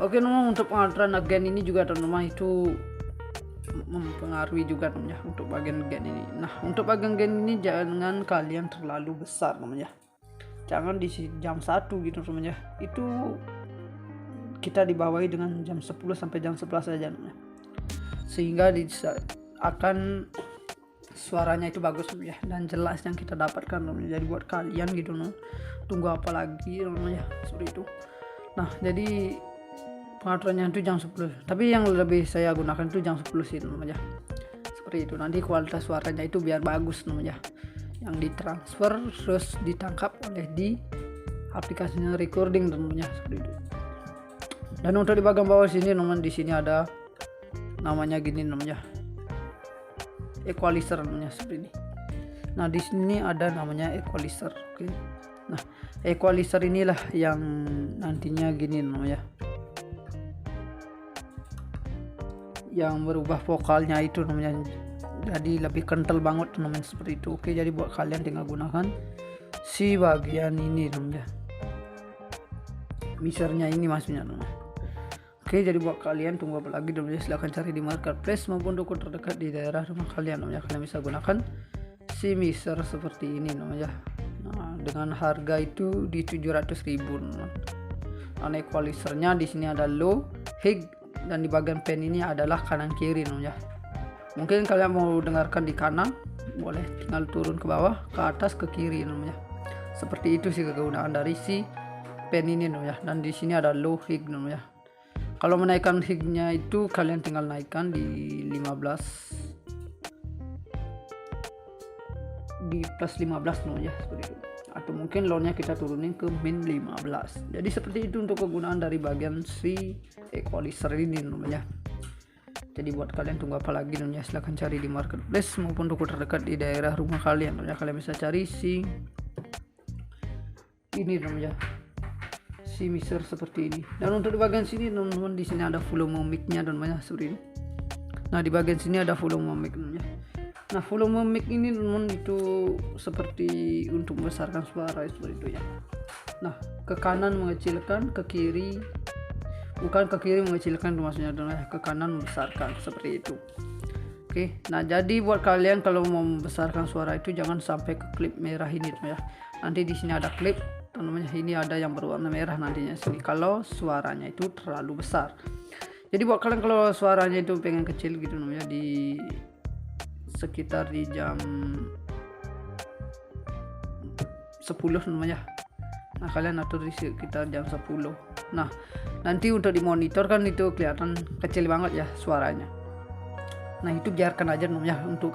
Oke teman, untuk pengaturan gain ini juga teman-teman itu mempengaruhi juga namanya untuk bagian gain ini. Nah untuk bagian gain ini jangan kalian terlalu besar namanya, jangan di jam 1 gitu namanya, itu kita dibawahi dengan jam 10 sampai jam 11 saja namanya, sehingga akan suaranya itu bagus ya dan jelas yang kita dapatkan namanya. Jadi buat kalian gitu tunggu apa lagi namanya, seperti itu. Nah jadi pengaturannya itu jam 10, tapi yang lebih saya gunakan itu jam 10 sih namanya, seperti itu. Nanti kualitas suaranya itu biar bagus namanya, yang ditransfer terus ditangkap oleh di aplikasinya recording namanya, seperti itu. Dan untuk di bagian bawah sini teman, di sini ada namanya gini namanya, equalizer namanya, seperti ini. Nah di sini ada namanya equalizer. Oke. Nah equalizer inilah yang nantinya gini namanya, yang berubah vokalnya itu namanya, jadi lebih kental banget namanya, seperti itu. Oke, jadi buat kalian tinggal gunakan si bagian ini namanya, mixernya ini maksudnya namanya. Oke, jadi buat kalian tunggu apa lagi namanya, silahkan cari di marketplace maupun toko terdekat di daerah rumah kalian namanya. Kalian bisa gunakan si mixer seperti ini namanya. Nah, dengan harga itu di 700.000 teman. Nah, equalizernya di sini ada low, high, dan di bagian pen ini adalah kanan kiri namanya. Mungkin kalian mau dengarkan di kanan, boleh tinggal turun ke bawah, ke atas, ke kiri namanya. Seperti itu sih kegunaan dari si pen ini namanya. Dan di sini ada low, high namanya. Kalau menaikkan high-nya itu kalian tinggal naikkan di 15, di plus 15 namanya, seperti itu. Atau mungkin low-nya kita turunin ke min 15. Jadi seperti itu untuk kegunaan dari bagian si equalizer ini namanya. Jadi buat kalian tunggu apa lagi namanya, silahkan cari di marketplace maupun toko terdekat di daerah rumah kalian namanya. Kalian bisa cari si ini namanya, si mixer seperti ini. Dan untuk di bagian sini teman-teman, di sini ada volume mic-nya namanya, seperti ini. Nah, di bagian sini ada volume mic namanya. Nah, volume mic ini teman-teman itu seperti untuk membesarkan suara seperti itu ya. Nah, ke kanan mengecilkan, ke kiri bukan ke kiri mengecilkan itu maksudnya, ke kanan membesarkan seperti itu. Oke, nah jadi buat kalian kalau mau membesarkan suara itu jangan sampai ke klip merah ini ya. Nanti di sini ada klip namanya, ini ada yang berwarna merah nantinya sini kalau suaranya itu terlalu besar. Jadi buat kalian kalau suaranya itu pengen kecil gitu namanya, di sekitar di jam 10 namanya. Nah, kalian atur di sekitar jam 10. Nah, nanti untuk di monitor kan itu kelihatan kecil banget ya suaranya. Nah, itu biarkan aja namanya. Untuk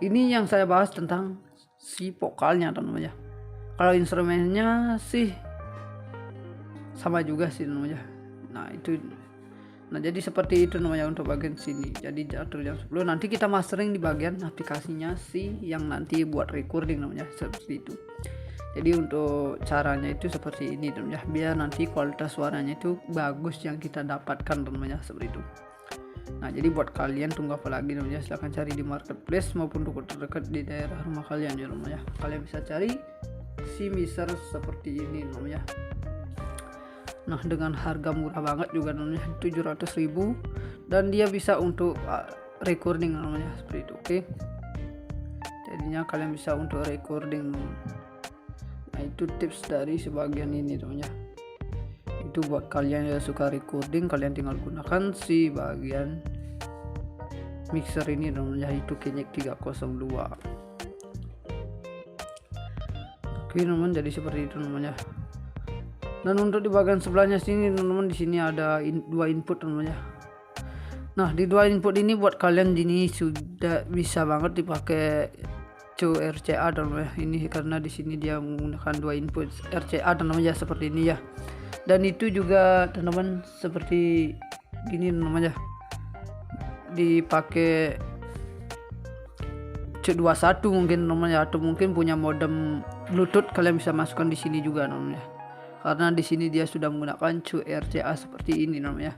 ini yang saya bahas tentang si vokalnya namanya. Kalau instrumennya sih sama juga sih namanya. Nah, jadi seperti itu namanya untuk bagian sini. Jadi atur jam 10. Nanti kita mastering di bagian aplikasinya sih yang nanti buat recording namanya, seperti itu. Jadi untuk caranya itu seperti ini teman-teman, biar nanti kualitas suaranya itu bagus yang kita dapatkan namanya, seperti itu. Nah, jadi buat kalian tunggu apa lagi namanya, silahkan cari di marketplace maupun toko terdekat di daerah rumah kalian ya namanya. Kalian bisa cari si mixer seperti ini namanya. Nah, dengan harga murah banget juga namanya, 700.000, dan dia bisa untuk recording namanya, seperti itu. Oke. Jadinya kalian bisa untuk recording. Nah, itu tips dari sebagian ini namanya. Itu buat kalian yang suka recording, kalian tinggal gunakan si bagian mixer ini namanya, itu Kenyek 302. Oke teman, jadi seperti itu namanya. Dan untuk di bagian sebelahnya sini teman-teman, di sini ada dua input namanya. Nah, di dua input ini buat kalian ini sudah bisa banget dipakai RCA dan ini, karena di sini dia menggunakan dua input RCA dan namanya seperti ini ya. Dan itu juga teman-teman seperti gini namanya, dipakai C21 mungkin namanya, atau mungkin punya modem Bluetooth kalian bisa masukkan di sini juga namanya. Karena di sini dia sudah menggunakan RCA seperti ini namanya.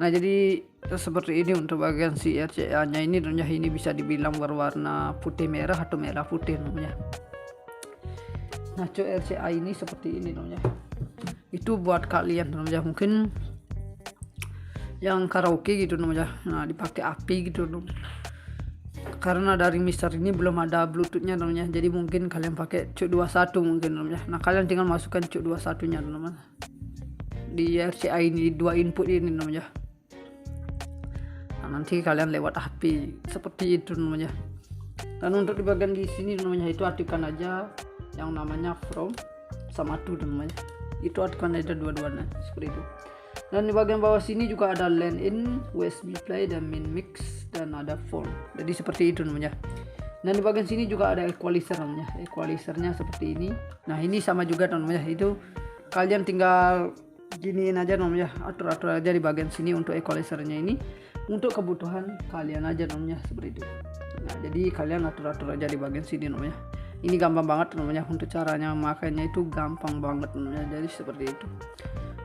Nah, jadi seperti ini untuk bagian si RCA-nya ini namanya, ini bisa dibilang berwarna putih merah atau merah putih namanya. Nah, RCA ini seperti ini namanya. Itu buat kalian namanya, mungkin yang karaoke gitu namanya. Nah, dipakai api gitu namanya. Karena dari mixer ini belum ada Bluetooth-nya namanya, jadi mungkin kalian pakai C21 mungkin namanya. Nah, kalian tinggal masukkan C21-nya namanya di RCA ini, dua input ini namanya. Nanti kalian lewat HP seperti itu namanya. Dan untuk di bagian di sini namanya, itu aktifkan aja yang namanya from sama to namanya, itu aktifkan aja dua-duanya seperti itu. Dan di bagian bawah sini juga ada line in, USB play, dan min mix, dan ada phone. Jadi seperti itu namanya. Dan di bagian sini juga ada equalizer namanya, equalizernya seperti ini. Nah, ini sama juga namanya, itu kalian tinggal giniin aja namanya, atur-atur aja di bagian sini untuk equalizernya ini, untuk kebutuhan kalian aja namanya, seperti itu. Nah, jadi kalian atur-atur aja di bagian sini namanya. Ini gampang banget namanya, untuk caranya makanya itu gampang banget namanya, jadi seperti itu.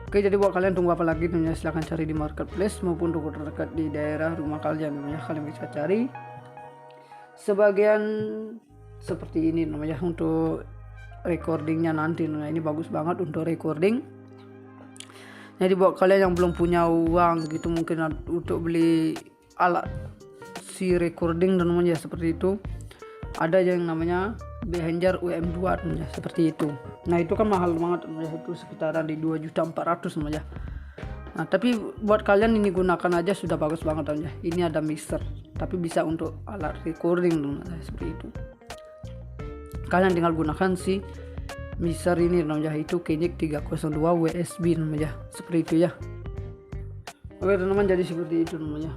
Oke, jadi buat kalian tunggu apa lagi namanya, silahkan cari di marketplace maupun toko terdekat di daerah rumah kalian namanya. Kalian bisa cari sebagian seperti ini namanya untuk recordingnya nanti. Nah, ini bagus banget untuk recording. Jadi buat kalian yang belum punya uang gitu mungkin untuk beli alat si recording dan namanya seperti itu, ada yang namanya Behringer UM2 teman-teman, seperti itu. Nah itu kan mahal banget teman-teman, itu sekitaran di 2.400.000 teman-teman. Nah tapi buat kalian ini gunakan aja sudah bagus banget teman-teman. Ini ada mixer, tapi bisa untuk alat recording teman-teman, seperti itu. Kalian tinggal gunakan si mixer ini teman-teman, itu Kenik 302 WSB teman-teman, seperti itu ya. Oke teman-teman, jadi seperti itu teman-teman.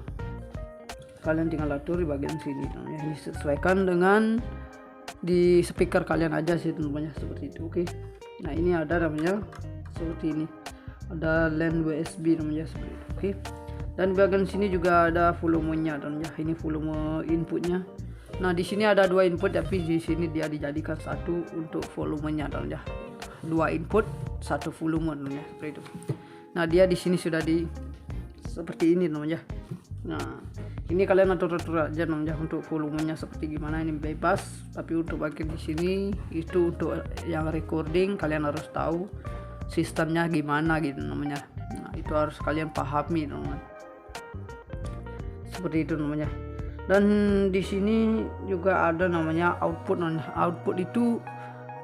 Kalian tinggal atur di bagian sini teman-teman, disesuaikan dengan di speaker kalian aja sih teman-teman, seperti itu. Oke. Nah ini ada namanya seperti ini, ada LAN USB namanya, seperti itu. Oke. Dan bagian sini juga ada volumenya teman-teman, ini volume inputnya. Nah di sini ada 2 input, tapi di sini dia dijadikan satu untuk volumenya teman-teman, 2 input 1 volume teman-teman, seperti itu. Nah dia di sini sudah di seperti ini teman-teman. Nah ini kalian atur-atur aja teman-teman untuk volumenya seperti gimana, ini bebas. Tapi untuk bagian di sini itu untuk yang recording kalian harus tahu sistemnya gimana gitu namanya. Nah itu harus kalian pahami teman-teman, seperti itu namanya. Dan di sini juga ada namanya output. Output itu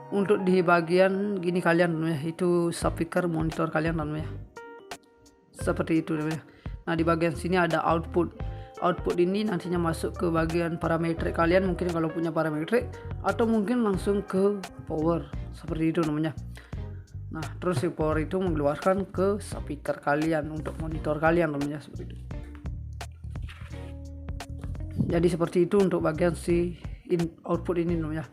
untuk di bagian gini kalian namanya, itu speaker monitor kalian namanya, seperti itu namanya. Nah di bagian sini ada output. Output ini nantinya masuk ke bagian parameter kalian, mungkin kalau punya parameter, atau mungkin langsung ke power, seperti itu namanya. Nah terus si power itu mengeluarkan ke speaker kalian untuk monitor kalian namanya, seperti itu. Jadi seperti itu untuk bagian si output ini namanya.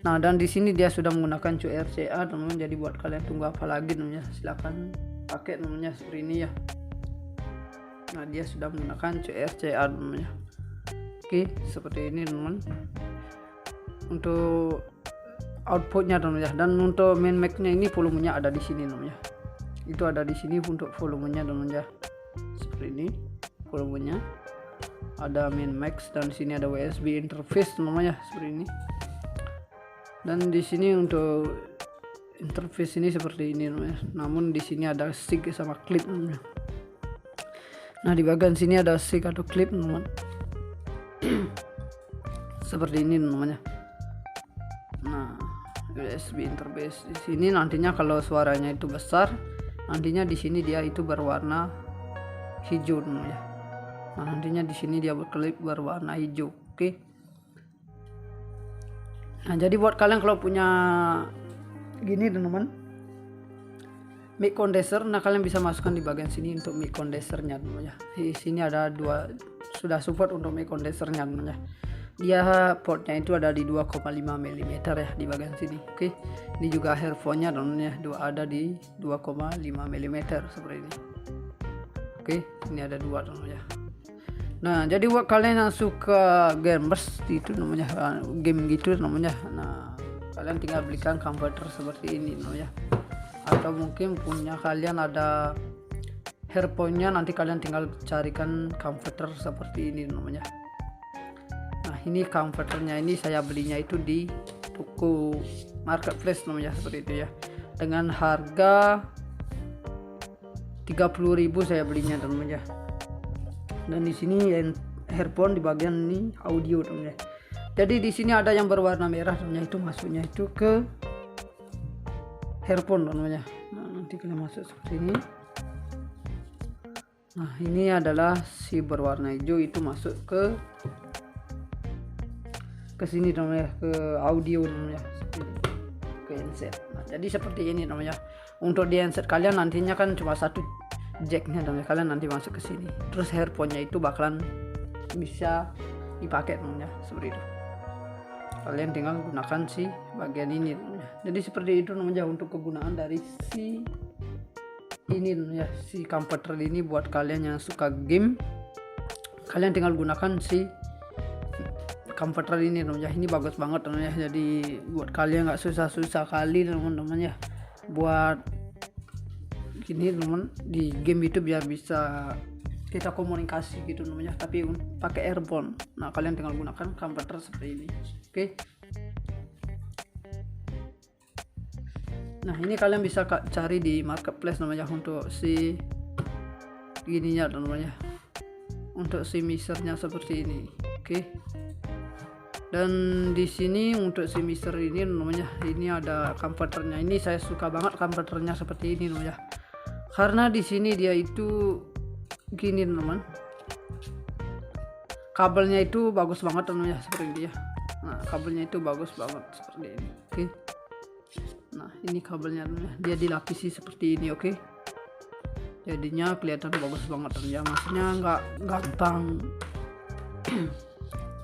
Nah dan di sini dia sudah menggunakan CRCA teman-teman, jadi buat kalian tunggu apa lagi namanya, silakan pakai namanya, seperti ini ya. Nah dia sudah menggunakan CRCA namanya. Oke, seperti ini teman-teman untuk outputnya teman-teman. Dan untuk main mic-nya ini volumenya ada di sini namanya, itu ada di sini untuk volumenya teman-teman, seperti ini volumenya. Ada min max, dan di sini ada USB interface namanya, seperti ini. Dan di sini untuk interface ini seperti ini namanya. Namun di sini ada stick sama clip namanya. Nah di bagian sini ada stick atau clip teman-teman. Seperti ini namanya. Nah USB interface di sini nantinya kalau suaranya itu besar, nantinya di sini dia itu berwarna hijau namanya. Nah nantinya di sini dia berkelip berwarna hijau. Oke. Nah jadi buat kalian kalau punya gini teman-teman, mic condenser, nah kalian bisa masukkan di bagian sini untuk mic condensernya teman-teman. Di sini ada sudah support untuk mic condensernya teman-teman. Dia portnya itu ada di 2,5 mm ya di bagian sini. Oke. Ini juga earphone-nya teman-teman, ada di 2,5 mm seperti ini. Oke, ini ada 2 teman-teman. Nah jadi buat kalian yang suka gamers itu namanya, game gitu namanya, nah kalian tinggal belikan converter seperti ini namanya. Atau mungkin punya kalian ada earphone-nya, nanti kalian tinggal carikan converter seperti ini namanya. Nah ini converternya ini saya belinya itu di toko marketplace namanya, seperti itu ya, dengan harga 30.000 saya belinya teman-teman ya. Dan di sini earphone di bagian ini audio teman-teman. Jadi di sini ada yang berwarna merah teman-teman, itu masuknya itu ke earphone teman-teman. Nah nanti kalian masuk seperti ini. Nah ini adalah si berwarna hijau, itu masuk ke sini teman-teman, ke audio teman-teman, ke handset. Nah jadi seperti ini teman-teman. Untuk di handset kalian nantinya kan cuma satu jacknya teman-teman, kalian nanti masuk ke sini, terus earphone-nya itu bakalan bisa dipakai teman-teman, seperti itu. Kalian tinggal gunakan si bagian ini teman-teman. Jadi seperti itu teman-teman untuk kegunaan dari si ini teman-teman, si converter ini. Buat kalian yang suka game, kalian tinggal gunakan si converter ini teman-teman. Ini bagus banget teman-teman. Jadi buat kalian nggak susah-susah kali teman-teman ya buat gini teman, di game itu biar bisa kita komunikasi gitu namanya, tapi pakai earphone. Nah kalian tinggal gunakan converter seperti ini. Oke. Nah ini kalian bisa cari di marketplace namanya untuk si gininya namanya, untuk si mixernya seperti ini. Oke. Dan di sini untuk si mixer ini namanya, ini ada converternya. Ini saya suka banget converternya seperti ini namanya, karena di sini dia itu gini teman, kabelnya itu bagus banget namanya seperti ini ya. Nah kabelnya itu bagus banget seperti ini. Oke, nah ini kabelnya namanya, dia dilapisi seperti ini. Oke, jadinya kelihatan bagus banget ya, maksudnya nggak gampang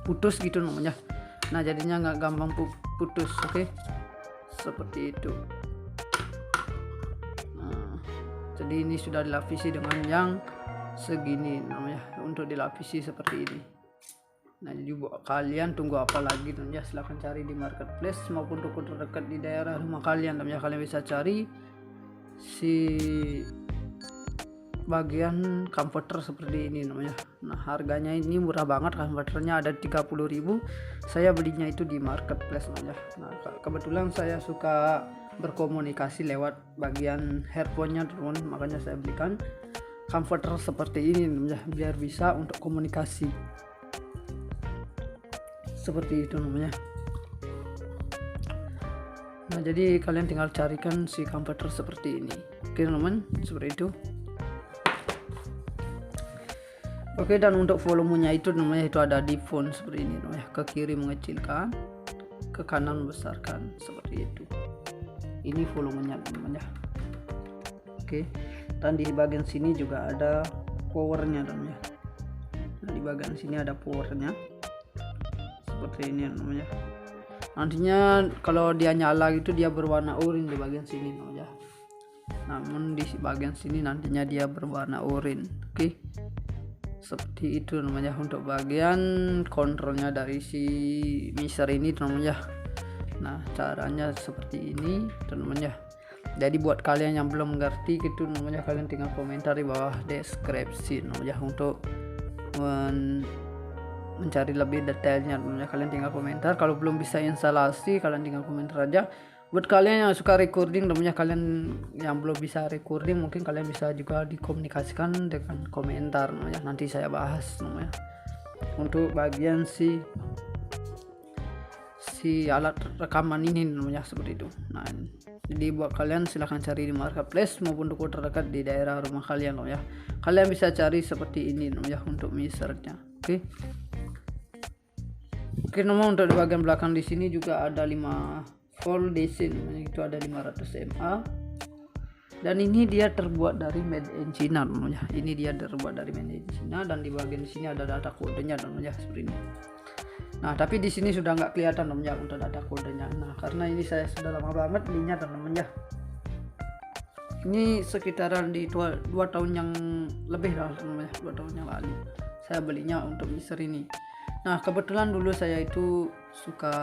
putus gitu namanya. Nah jadinya nggak gampang putus. Oke, seperti itu. Nah, jadi ini sudah dilapisi dengan yang segini namanya, untuk dilapisi seperti ini. Nah jadi buat kalian tunggu apa lagi namanya, silahkan cari di marketplace maupun toko terdekat di daerah rumah kalian namanya. Kalian bisa cari si bagian converter seperti ini namanya. Nah harganya ini murah banget, converternya ada 30.000. Saya belinya itu di marketplace namanya. Nah kebetulan saya suka berkomunikasi lewat bagian earphone-nya teman, makanya saya belikan converter seperti ini namanya, biar bisa untuk komunikasi seperti itu namanya. Nah jadi kalian tinggal carikan si converter seperti ini. Oke teman, seperti itu. Oke, dan untuk volumenya itu namanya itu ada di phone seperti ini namanya, ke kiri mengecilkan, ke kanan membesarkan seperti itu. Ini volumenya namanya. Oke, dan di bagian sini juga ada powernya namanya. Nah di bagian sini ada powernya seperti ini namanya. Nantinya kalau dia nyala gitu dia berwarna oranye di bagian sini namanya. Namun di bagian sini nantinya dia berwarna oranye. Oke, seperti itu namanya untuk bagian kontrolnya dari si mixer ini namanya. Nah caranya seperti ini namanya. Jadi buat kalian yang belum mengerti gitu namanya, kalian tinggal komentar di bawah deskripsi namanya untuk mencari lebih detailnya namanya. Kalian tinggal komentar, kalau belum bisa instalasi kalian tinggal komentar aja. Buat kalian yang suka recording namanya, kalian yang belum bisa recording mungkin kalian bisa juga dikomunikasikan dengan komentar namanya, nanti saya bahas namanya untuk bagian si alat rekaman ini namanya seperti itu. Nah jadi buat kalian silahkan cari di marketplace maupun toko terdekat di daerah rumah kalian namanya. Kalian bisa cari seperti ini namanya untuk mixernya. Oke nomor untuk di bagian belakang di sini juga ada 5 volt DC namanya, itu ada 500 mA, dan ini dia terbuat dari made in China namanya. Ini dia terbuat dari made in China, dan di bagian sini ada data kodenya namanya seperti ini. Nah tapi di sini sudah nggak kelihatan namanya untuk data kodenya. Nah karena ini saya sudah lama banget belinya namanya, ini sekitaran di 2 tahun yang lebih lah namanya, 2 tahun yang lalu saya belinya untuk mixer ini. Nah kebetulan dulu saya itu suka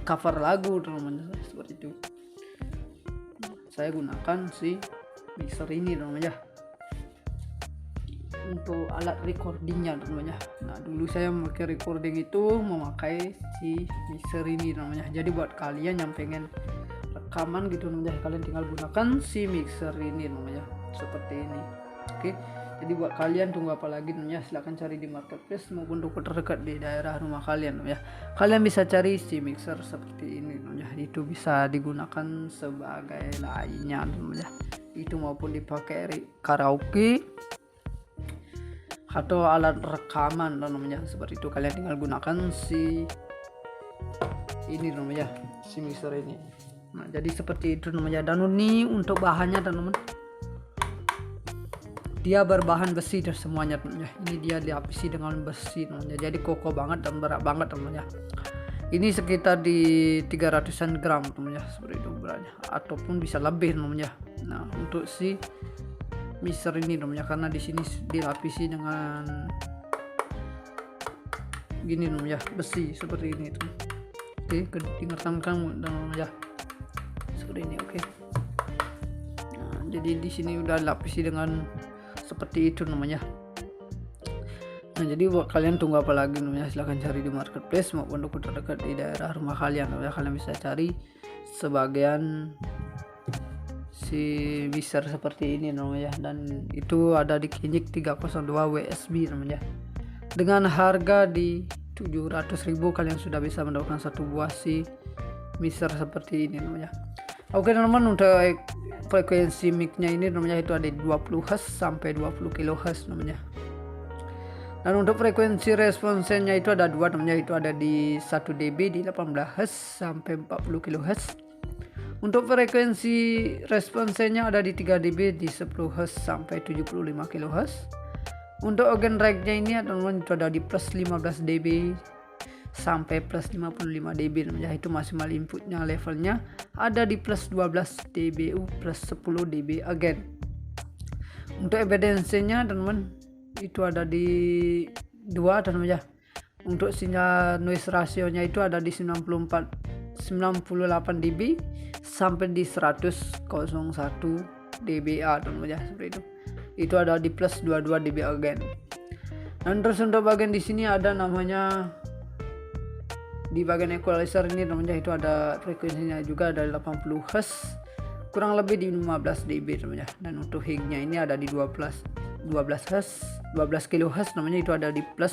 cover lagu namanya seperti itu. Saya gunakan si mixer ini namanya untuk alat recordingnya namanya. Nah dulu saya memakai recording itu memakai si mixer ini namanya. Jadi buat kalian yang pengen rekaman gitu namanya, kalian tinggal gunakan si mixer ini namanya seperti ini. Oke, jadi buat kalian tunggu apa lagi namanya, silahkan cari di marketplace maupun toko terdekat di daerah rumah kalian namanya. Kalian bisa cari si mixer seperti ini namanya, itu bisa digunakan sebagai lainnya namanya, itu maupun dipakai karaoke atau alat rekaman namanya seperti itu. Kalian tinggal gunakan si ini namanya, si mixer ini. Nah jadi seperti itu namanya. Dan ini untuk bahannya teman-teman, dia berbahan besi dan semuanya namanya. Ini dia dilapisi dengan besi namanya, jadi kokoh banget dan berat banget namanya. Ini sekitar di 300-an gram namanya seperti itu beratnya, ataupun bisa lebih namanya. Nah untuk si mixer ini namanya, karena di sini dilapisi dengan gini namanya, besi seperti ini tuh. Oke, dengarkan kamu namanya seperti ini. Oke, nah jadi di sini udah dilapisi dengan seperti itu namanya. Nah jadi buat kalian tunggu apa lagi namanya, silahkan cari di marketplace maupun toko terdekat di daerah rumah kalian namanya. Kalian bisa cari sebagian si mixer seperti ini namanya, dan itu ada di Kinyik 302 WSB namanya, dengan harga di 700.000 kalian sudah bisa mendapatkan satu buah si mixer seperti ini namanya. Oke teman-teman, untuk frekuensi mic-nya ini namanya itu ada 20 Hz sampai 20 kHz namanya. Dan untuk frekuensi responsenya itu ada dua namanya, itu ada di 1 dB di 18 Hz sampai 40 kHz. Untuk frekuensi responsenya ada di 3 dB di 10 Hz sampai 75 kHz. Untuk organ rate-nya ini teman-teman itu ada di plus 15 dB sampai plus 55 dB namanya. Itu maksimal inputnya levelnya ada di plus 12 dBu plus 10 dB again. Untuk evidensinya teman-teman itu ada di 2 teman-teman ya. Untuk sinyal noise ratio-nya itu ada di 98 dB sampai di 101 dBA teman-teman ya, seperti itu. Itu ada di plus 22 dB again. Dan terus untuk bagian di sini ada namanya di bagian equalizer ini namanya itu ada frekuensinya juga ada 80 Hz kurang lebih di 15 dB namanya. Dan untuk high-nya ini ada di 12 Hz 12 kHz namanya, itu ada di plus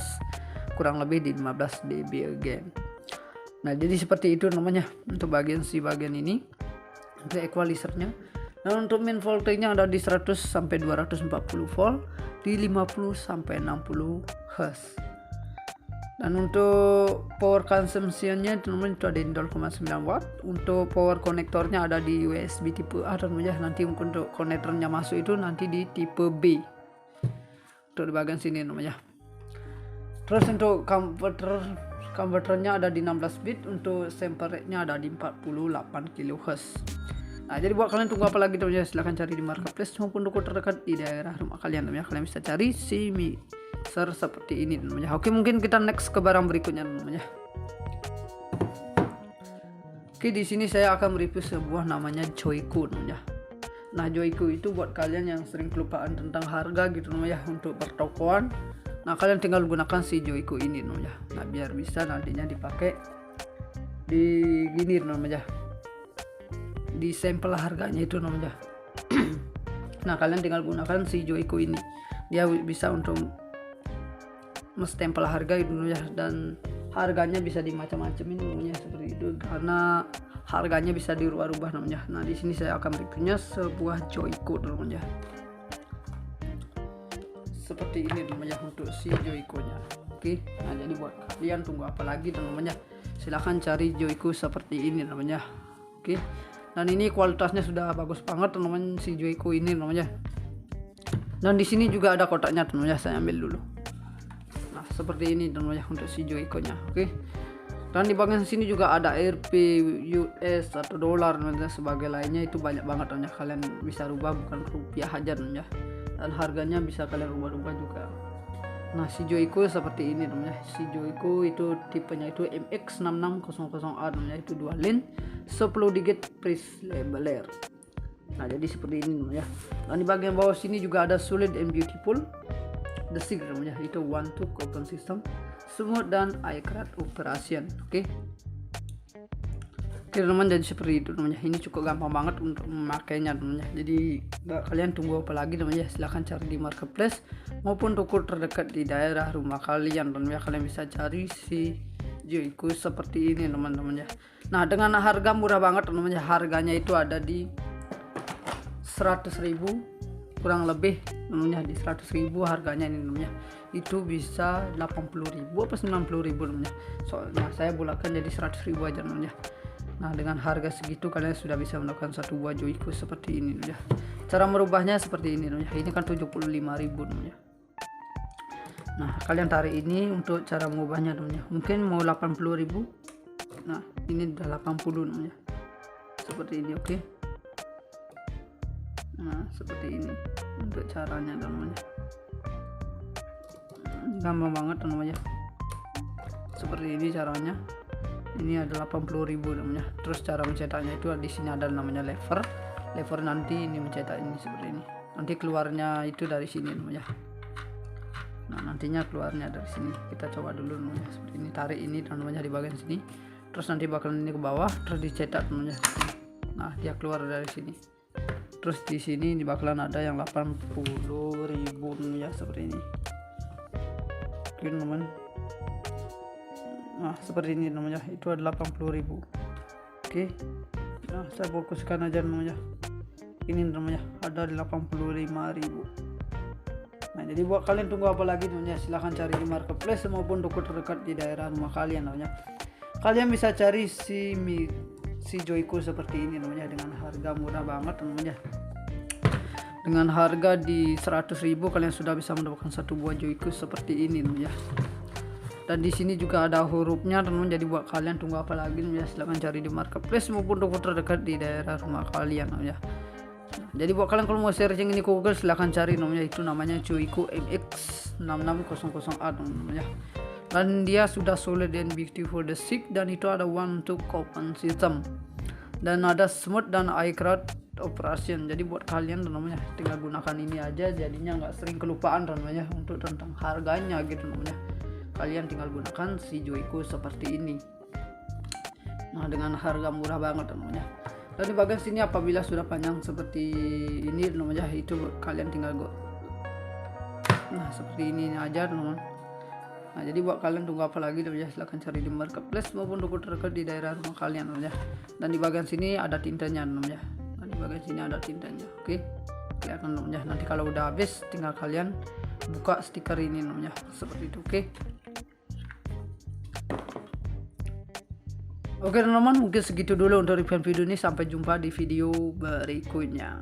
kurang lebih di 15 dB again. Nah jadi seperti itu namanya untuk bagian ini untuk equalizernya. Dan untuk main voltage-nya ada di 100 sampai 240 volt di 50 sampai 60 Hz. Dan untuk power consumption-nya teman-teman itu ada di 0,9 watt. Untuk power konektornya ada di USB tipe A teman-teman. Nanti untuk konektornya masuk itu nanti di tipe B. Untuk di bagian sini namanya. Terus untuk converternya ada di 16 bit. Untuk sample rate-nya ada di 48 kHz. Nah jadi buat kalian tunggu apa lagi teman-teman, silahkan cari di marketplace maupun toko terdekat di daerah rumah kalian teman-teman. Kalian bisa cari si mixer seperti ini teman-teman. Oke, mungkin kita next ke barang berikutnya teman-teman. Oke, di sini saya akan mereview sebuah namanya Joico teman-teman. Nah Joico itu buat kalian yang sering kelupaan tentang harga gitu teman-teman ya, untuk pertokoan. Nah kalian tinggal gunakan si Joico ini teman-teman. Nah biar bisa nantinya dipakai di gini teman-teman, di sampel harganya itu namanya. Nah kalian tinggal gunakan si Joico ini, dia bisa untuk stempel harga itu ya, dan harganya bisa dimacam-macamin namanya seperti itu karena harganya bisa dirubah-rubah namanya. Nah di sini saya akan reviewnya sebuah Joico namanya seperti ini namanya untuk si Joico-nya. Oke, nah jadi buat kalian tunggu apa lagi namanya, silahkan cari Joico seperti ini namanya. Oke. Dan ini kualitasnya sudah bagus banget teman-teman si Joico ini namanya. Dan di sini juga ada kotaknya teman-teman, saya ambil dulu. Nah seperti ini teman-teman untuk si Joico-nya. Oke. Dan di bagian sini juga ada RP, US atau dolar teman-teman, sebagai lainnya itu banyak banget teman-teman. Kalian bisa rubah bukan rupiah aja teman-teman. Dan harganya bisa kalian rubah-rubah juga. Nah si Joico seperti ini teman-teman. Si Joico itu tipenya itu MX6600A teman-teman, itu dual lane 10 digit press labeler. Nah jadi seperti ini teman-teman ya. Dan di bagian bawah sini juga ada solid and beautiful the secret teman-teman, itu one to open system, smooth dan accurate operation. Oke teman-teman, jadi seperti itu teman-teman. Ini cukup gampang banget untuk memakainya teman-teman. Jadi kalian tunggu apa lagi teman-teman, silahkan cari di marketplace maupun toko terdekat di daerah rumah kalian teman-teman. Kalian bisa cari si Joico seperti ini teman-teman ya. Nah dengan harga murah banget teman-teman, harganya itu ada di 100.000 kurang lebih teman-teman, di 100.000 harganya ini teman-teman. Itu bisa 80.000 apa 90.000 teman-teman. Soalnya saya bulatkan jadi 100.000 aja teman-teman. Nah dengan harga segitu kalian sudah bisa mendapatkan satu buah Joico seperti ini teman-teman. Cara merubahnya seperti ini teman-teman. Ini kan 75.000 teman-teman. Nah kalian tarik ini untuk cara mengubahnya teman-teman. Mungkin mau 80.000. Nah ini udah 80 namanya seperti ini. Oke. Nah seperti ini untuk caranya namanya, gampang banget namanya. Seperti ini caranya. Ini ada 80.000 namanya. Terus cara mencetaknya itu di sini ada namanya lever nanti ini mencetak ini seperti ini. Nanti keluarnya itu dari sini namanya. Nah nantinya keluarnya dari sini. Kita coba dulu namanya seperti ini. Tarik ini namanya di bagian sini. Terus nanti bakalan ini ke bawah, terus dicetak namanya. Nah dia keluar dari sini. Terus di sini bakalan ada yang 80.000 ya seperti ini. Oke teman. Nah seperti ini namanya, itu ada 80.000. Oke, nah saya fokuskan aja namanya, ini namanya ada 85.000. Nah jadi buat kalian tunggu apa lagi namanya, silahkan cari di marketplace maupun toko terdekat di daerah rumah kalian namanya. Kalian bisa cari si Joico seperti ini namanya, dengan harga murah banget namanya. Dengan harga di 100.000 kalian sudah bisa mendapatkan satu buah Joico seperti ini namanya. Dan di sini juga ada hurufnya teman-teman. Jadi buat kalian tunggu apa lagi namanya, silahkan cari di marketplace maupun toko terdekat di daerah rumah kalian namanya. Jadi buat kalian kalau mau searching ini ke Google, silahkan cari namanya, itu namanya Joico MX6600A namanya. Dan dia sudah solid and beautiful the stick, dan itu ada one to open system, dan ada smooth dan iCloud operation. Jadi buat kalian namanya tinggal gunakan ini aja, jadinya nggak sering kelupaan namanya untuk tentang harganya gitu namanya. Kalian tinggal gunakan si Joico seperti ini. Nah dengan harga murah banget namanya. Dan di bagian sini apabila sudah panjang seperti ini namanya, itu kalian tinggal nah seperti ini aja teman-teman. Nah jadi buat kalian tunggu apa lagi namanya, silahkan cari di marketplace maupun toko terdekat di daerah rumah kalian namanya. Dan di bagian sini ada tintanya namanya. Nah di bagian sini ada tintanya. Oke, kelihatan namanya. Nanti kalau udah habis tinggal kalian buka stiker ini namanya, seperti itu. Oke teman-teman, mungkin segitu dulu untuk review video ini. Sampai jumpa di video berikutnya.